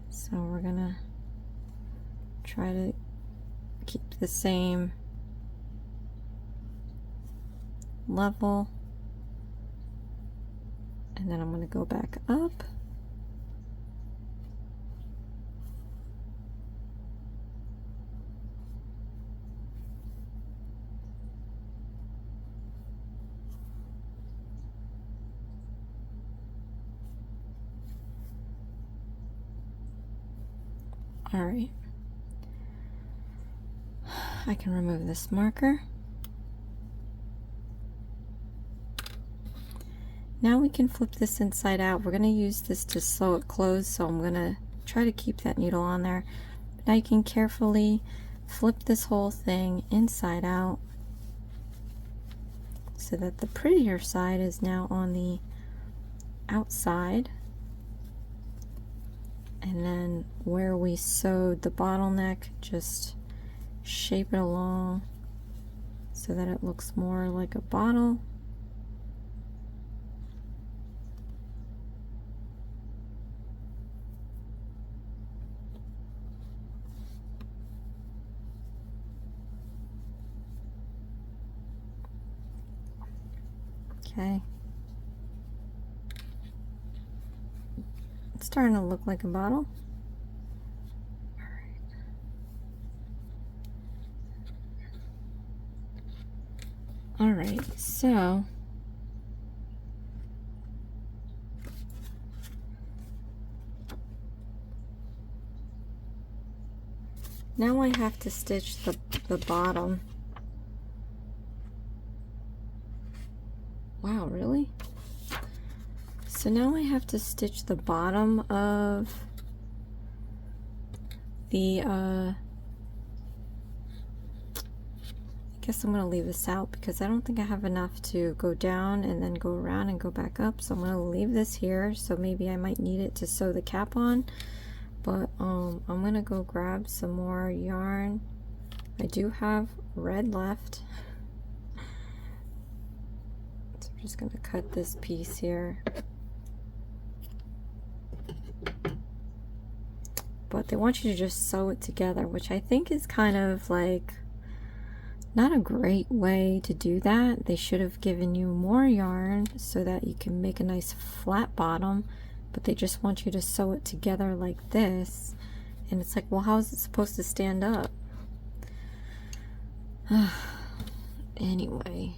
So we're gonna try to keep the same level. And then I'm gonna go back up. All right, I can remove this marker. Now we can flip this inside out. We're going to use this to sew it closed, so I'm going to try to keep that needle on there. But now you can carefully flip this whole thing inside out so that the prettier side is now on the outside. And then where we sewed the bottleneck, just shape it along so that it looks more like a bottle. Okay. It's starting to look like a bottle. All right, so now I have to stitch the bottom. Wow, really? So now I have to stitch the bottom of the, I guess I'm going to leave this out because I don't think I have enough to go down and then go around and go back up. So I'm going to leave this here. So maybe I might need it to sew the cap on. But I'm going to go grab some more yarn. I do have red left. So I'm just going to cut this piece here. But they want you to just sew it together, which I think is kind of like not a great way to do that. They should have given you more yarn so that you can make a nice flat bottom, but they just want you to sew it together like this. And it's like, well, how is it supposed to stand up? Anyway,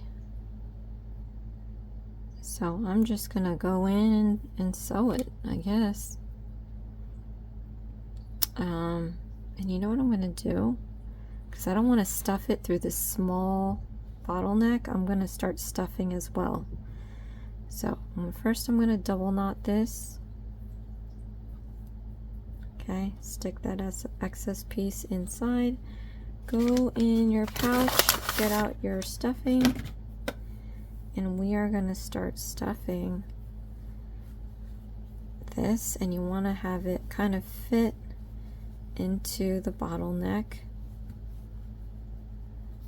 So I'm just gonna go in and sew it, I guess. And you know what I'm gonna do? Because I don't want to stuff it through this small bottleneck, I'm gonna start stuffing as well. So first I'm gonna double knot this. Okay, stick that as excess piece inside. Go in your pouch, get out your stuffing, and we are gonna start stuffing this, and you want to have it kind of fit into the bottleneck.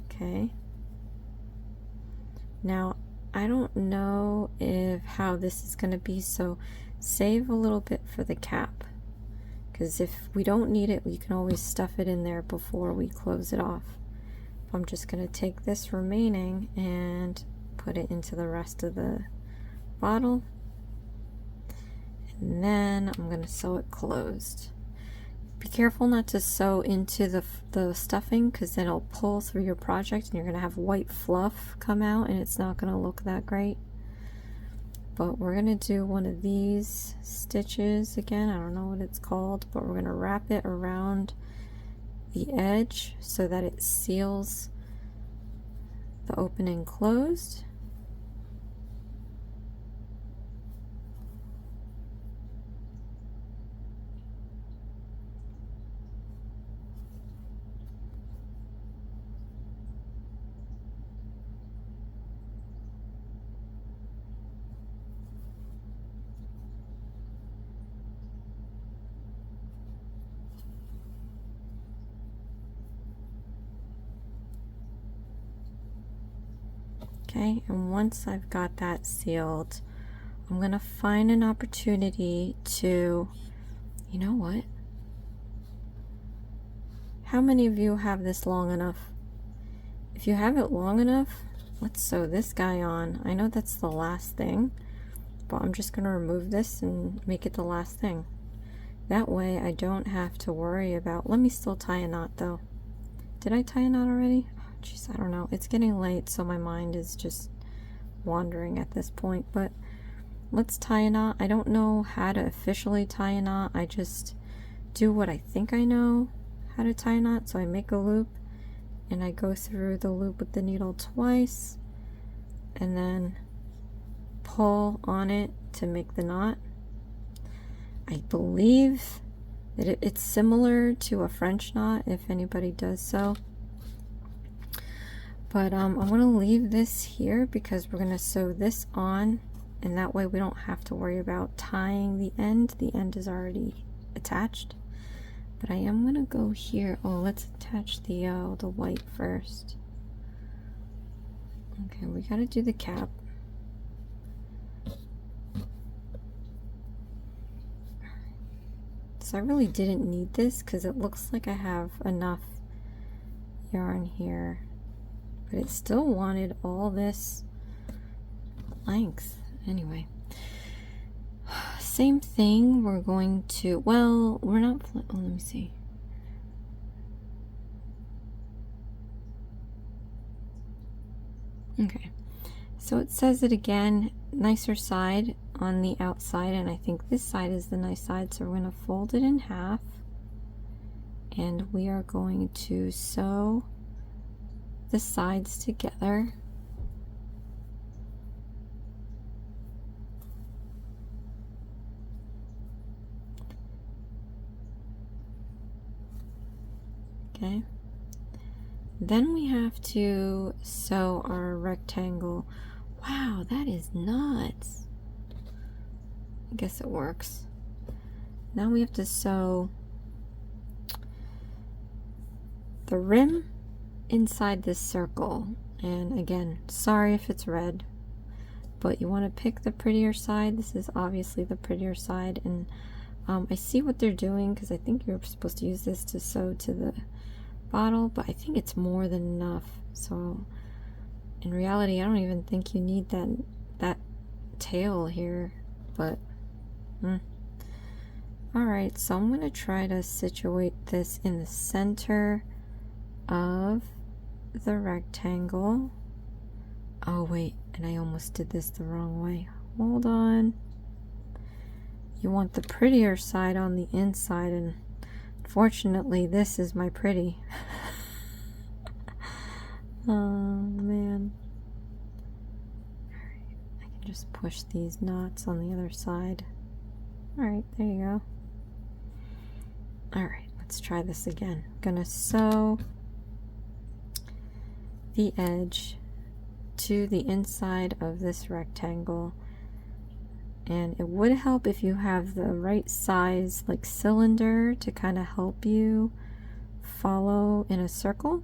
Okay. Now, I don't know how this is going to be, so save a little bit for the cap. Because if we don't need it, we can always stuff it in there before we close it off. I'm just going to take this remaining and put it into the rest of the bottle. And then I'm going to sew it closed. Be careful not to sew into the stuffing, because then it'll pull through your project and you're going to have white fluff come out and it's not going to look that great. But we're going to do one of these stitches again. I don't know what it's called, but we're going to wrap it around the edge so that it seals the opening closed. Okay, and once I've got that sealed, I'm gonna find an opportunity to, you know what? How many of you have this long enough? If you have it long enough, let's sew this guy on. I know that's the last thing, but I'm just gonna remove this and make it the last thing. That way I don't have to worry about, let me still tie a knot though. Did I tie a knot already? Jeez, I don't know. It's getting late, so my mind is just wandering at this point, but let's tie a knot. I don't know how to officially tie a knot. I just do what I think I know how to tie a knot. So I make a loop and I go through the loop with the needle twice and then pull on it to make the knot. I believe that it's similar to a French knot, if anybody does so. But I'm going to leave this here because we're going to sew this on, and that way we don't have to worry about tying the end. The end is already attached. But I am going to go here. Oh, let's attach the white first. Okay, we got to do the cap. So I really didn't need this because it looks like I have enough yarn here. But it still wanted all this length. Anyway, same thing. We're going to, well, we're not, oh, let me see. Okay, so it says it again, nicer side on the outside, and I think this side is the nice side, so we're going to fold it in half, and we are going to sew the sides together. Okay. Then we have to sew our rectangle. Wow, that is nuts. I guess it works. Now we have to sew the rim inside this circle. And again, sorry if it's red, but you want to pick the prettier side. This is obviously the prettier side, and I see what they're doing because I think you're supposed to use this to sew to the bottle, but I think it's more than enough. So in reality, I don't even think you need that tail here, but alright, so I'm going to try to situate this in the center of the rectangle. Oh wait, and I almost did this the wrong way. hold on. You want the prettier side on the inside, and unfortunately this is my pretty. Oh man. Alright, I can just push these knots on the other side. Alright, there you go. Alright, let's try this again. I'm gonna sew the edge to the inside of this rectangle, and it would help if you have the right size like cylinder to kind of help you follow in a circle.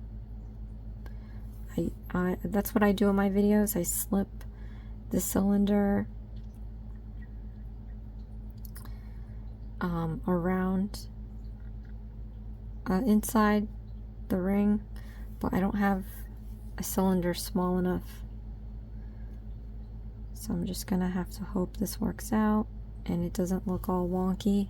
That's what I do in my videos. I slip the cylinder around inside the ring, but I don't have a cylinder small enough. So I'm just gonna have to hope this works out and it doesn't look all wonky.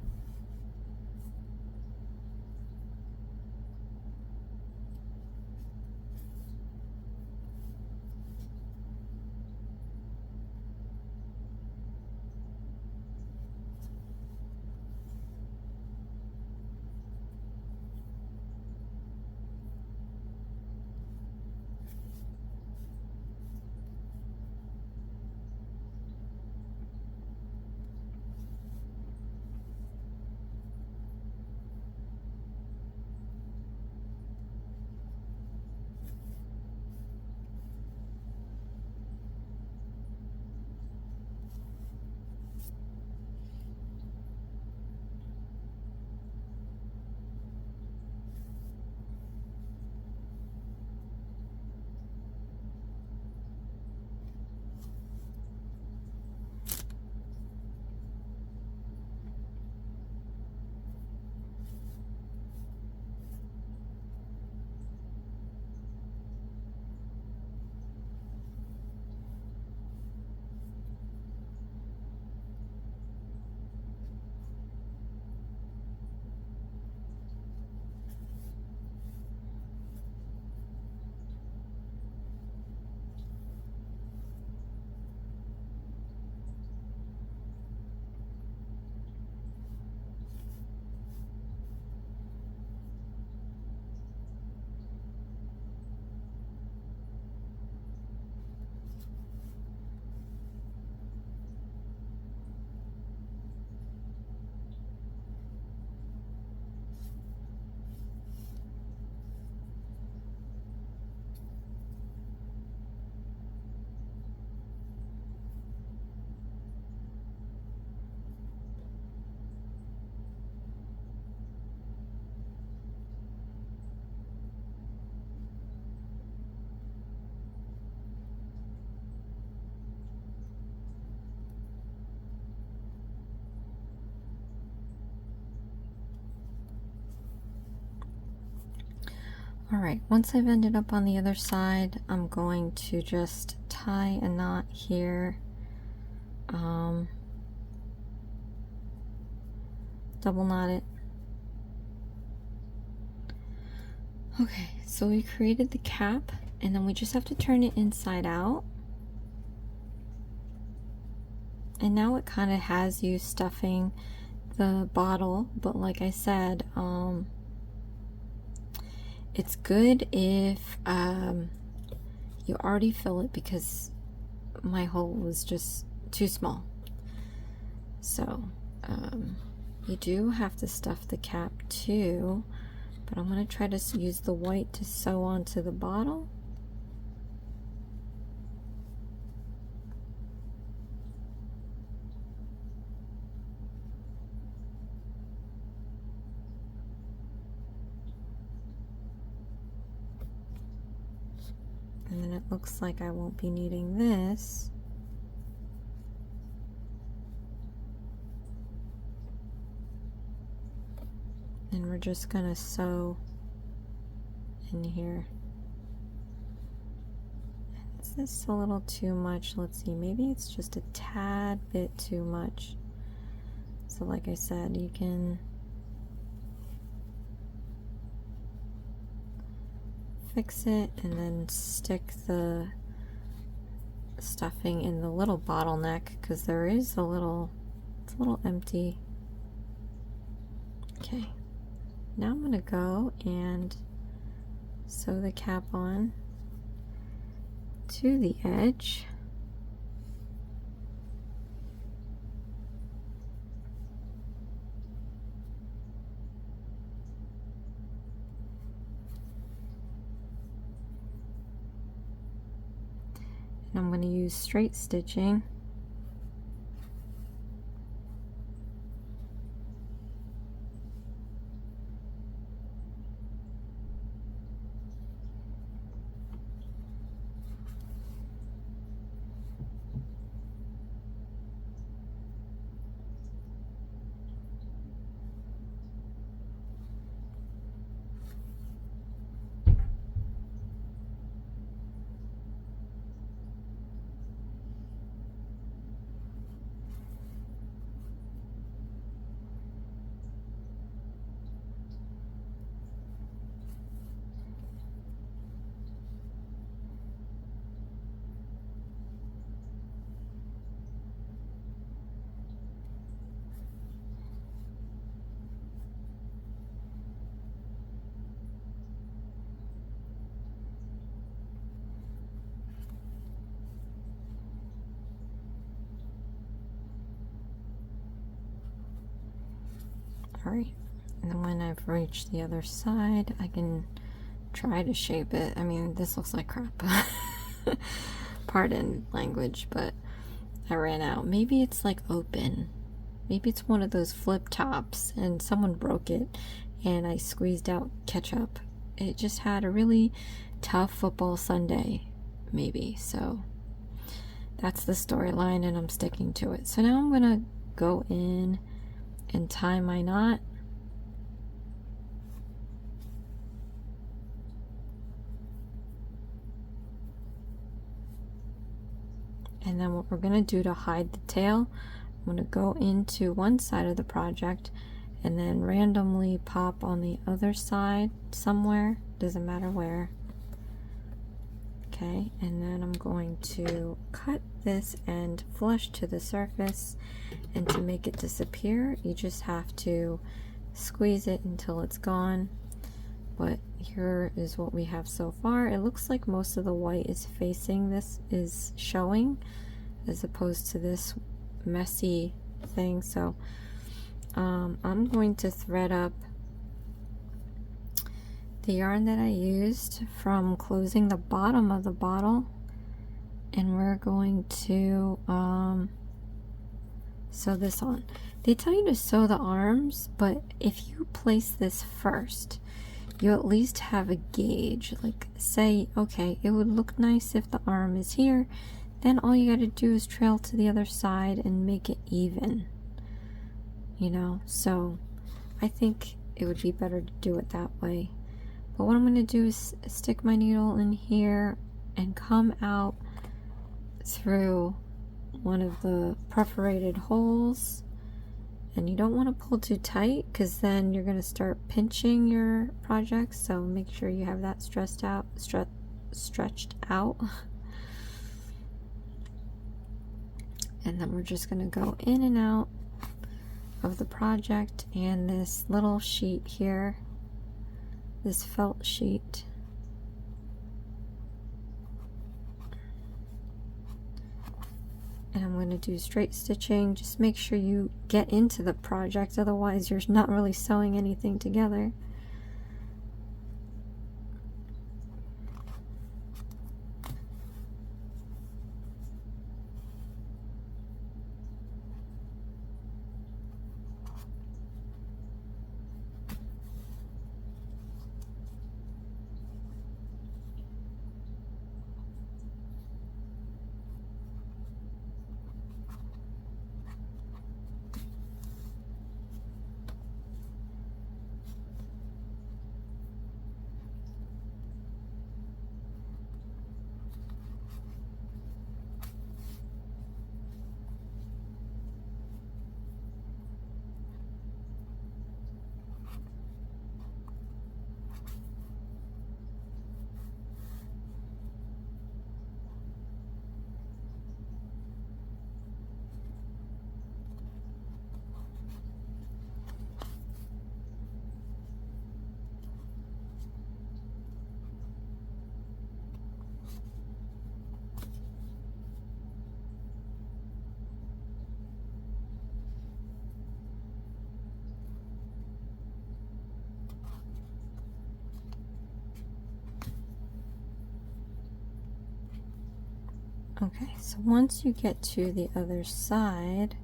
Alright, once I've ended up on the other side, I'm going to just tie a knot here. Double knot it. Okay, so we created the cap, and then we just have to turn it inside out. And now it kind of has you stuffing the bottle, but like I said, it's good if you already fill it, because my hole was just too small. So you do have to stuff the cap too, but I'm going to try to use the white to sew onto the bottle. And then it looks like I won't be needing this. And we're just gonna sew in here. Is this a little too much? Let's see, maybe it's just a tad bit too much. So like I said, you can fix it and then stick the stuffing in the little bottleneck because there is it's a little empty. Okay, now I'm gonna go and sew the cap on to the edge. And I'm going to use straight stitching. Alright, and then when I've reached the other side, I can try to shape it. I mean, this looks like crap. Pardon language, but I ran out. Maybe it's like open. Maybe it's one of those flip tops and someone broke it and I squeezed out ketchup. It just had a really tough football Sunday, maybe. So that's the storyline and I'm sticking to it. So now I'm gonna go in and tie my knot. And then what we're going to do to hide the tail, I'm going to go into one side of the project and then randomly pop on the other side somewhere, doesn't matter where. Okay, and then I'm going to cut this end flush to the surface, and to make it disappear you just have to squeeze it until it's gone. But here is what we have so far. It looks like most of the white is facing this, is showing, as opposed to this messy thing. So I'm going to thread up the yarn that I used from closing the bottom of the bottle, and we're going to sew this on. They tell you to sew the arms, but if you place this first, you at least have a gauge. Like, say, okay, it would look nice if the arm is here, then all you got to do is trail to the other side and make it even, you know. So I think it would be better to do it that way. But what I'm going to do is stick my needle in here and come out through one of the perforated holes. And you don't want to pull too tight because then you're going to start pinching your project. So make sure you have that stretched out. And then we're just going to go in and out of the project, and this little sheet here, this felt sheet, and I'm going to do straight stitching. Just make sure you get into the project, otherwise you're not really sewing anything together. Okay, so once you get to the other side,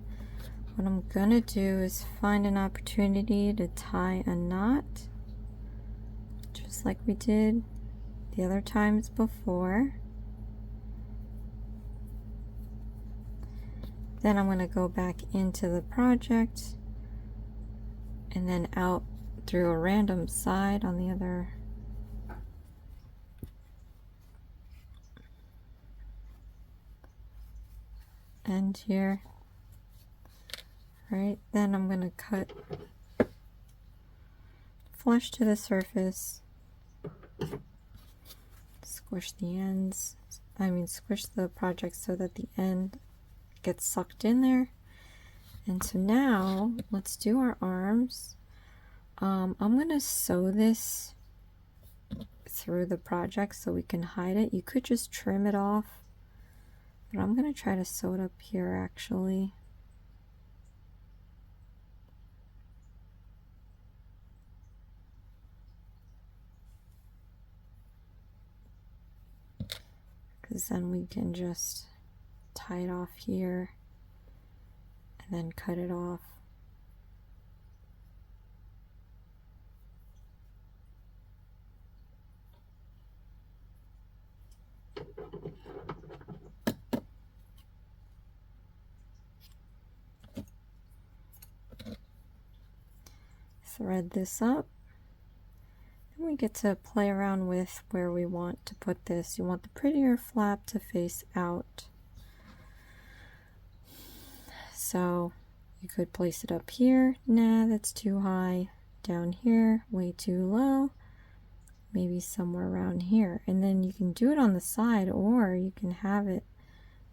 what I'm gonna do is find an opportunity to tie a knot, just like we did the other times before. Then I'm gonna go back into the project and then out through a random side on the other end here. Right, then I'm going to cut flush to the surface, squish the ends, squish the project so that the end gets sucked in there. And so now let's do our arms. I'm going to sew this through the project so we can hide it. You could just trim it off, but I'm going to try to sew it up here actually. Because then we can just tie it off here and then cut it off. Thread this up. Then we get to play around with where we want to put this. You want the prettier flap to face out. So you could place it up here. Nah, that's too high. Down here, way too low. Maybe somewhere around here. And then you can do it on the side, or you can have it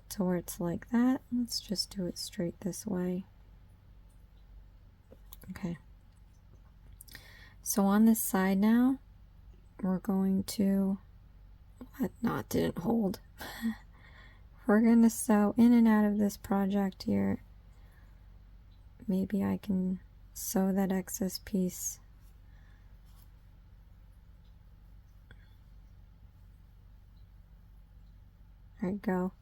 to where it's like that. Let's just do it straight this way. Okay. So on this side now, we're going to, that knot didn't hold. We're going to sew in and out of this project here. Maybe I can sew that excess piece. There you go.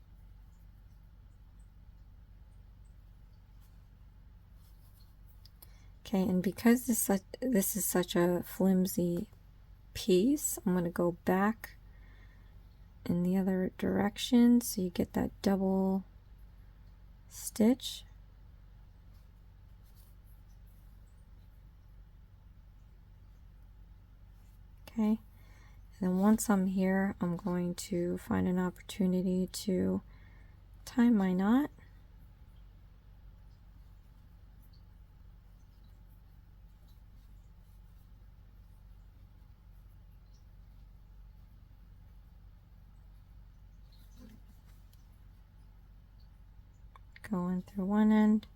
Okay, and because this is such a flimsy piece, I'm going to go back in the other direction so you get that double stitch. Okay, and then once I'm here, I'm going to find an opportunity to tie my knot. Going through one end,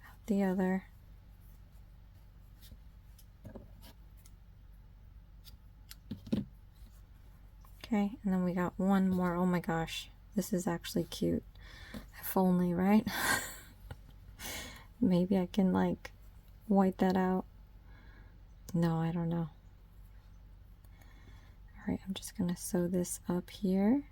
out the other. Okay, and then we got one more. Oh my gosh, this is actually cute. If only, right? Maybe I can like white that out. No, I don't know. Alright, I'm just gonna sew this up here.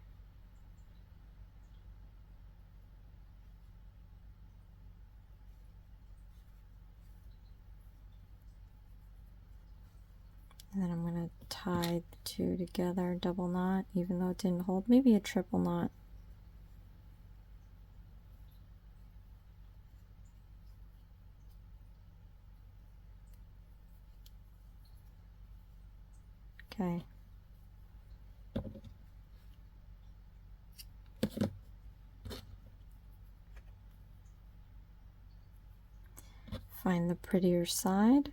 And then I'm going to tie the two together, double knot, even though it didn't hold. Maybe a triple knot. Okay. Find the prettier side.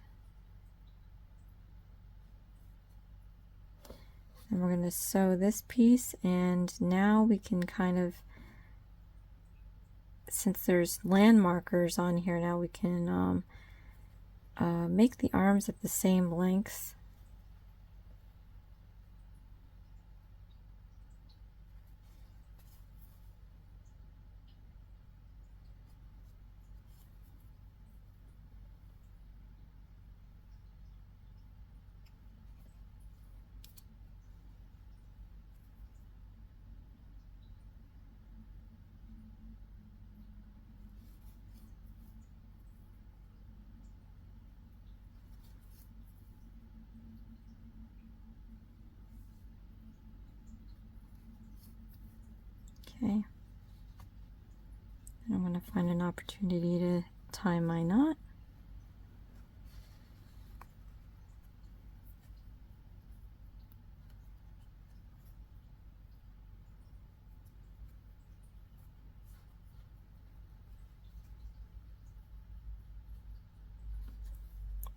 And we're going to sew this piece, and now we can kind of, since there's land markers on here, now we can make the arms at the same length. Okay. I'm going to find an opportunity to tie my knot.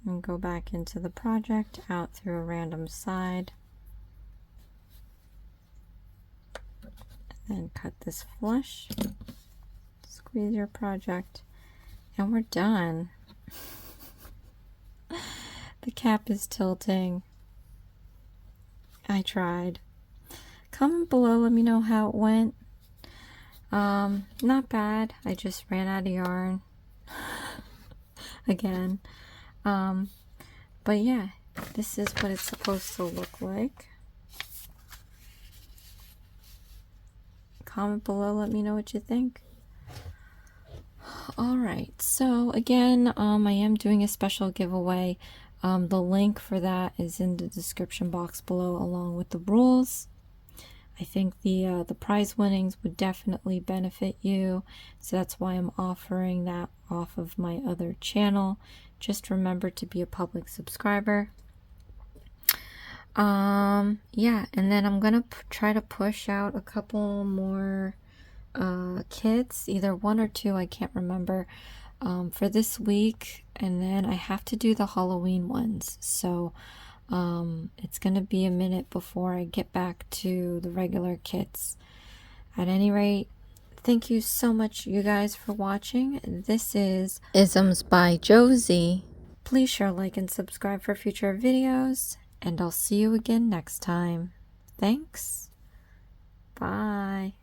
And go back into the project, out through a random side. And then cut this flush. Squeeze your project. And we're done. The cap is tilting. I tried. Comment below, let me know how it went. Not bad. I just ran out of yarn. Again. But yeah, this is what it's supposed to look like. Comment below, let me know what you think. Alright, so again, I am doing a special giveaway. The link for that is in the description box below, along with the rules. I think the prize winnings would definitely benefit you, so that's why I'm offering that off of my other channel. Just remember to be a public subscriber. Yeah, and then I'm gonna try to push out a couple more kits, either 1 or 2, I can't remember, for this week, and then I have to do the Halloween ones, so it's gonna be a minute before I get back to the regular kits. At any rate, thank you so much, you guys, for watching. This is Isms by Josie. Please share, like, and subscribe for future videos, and I'll see you again next time. Thanks. Bye.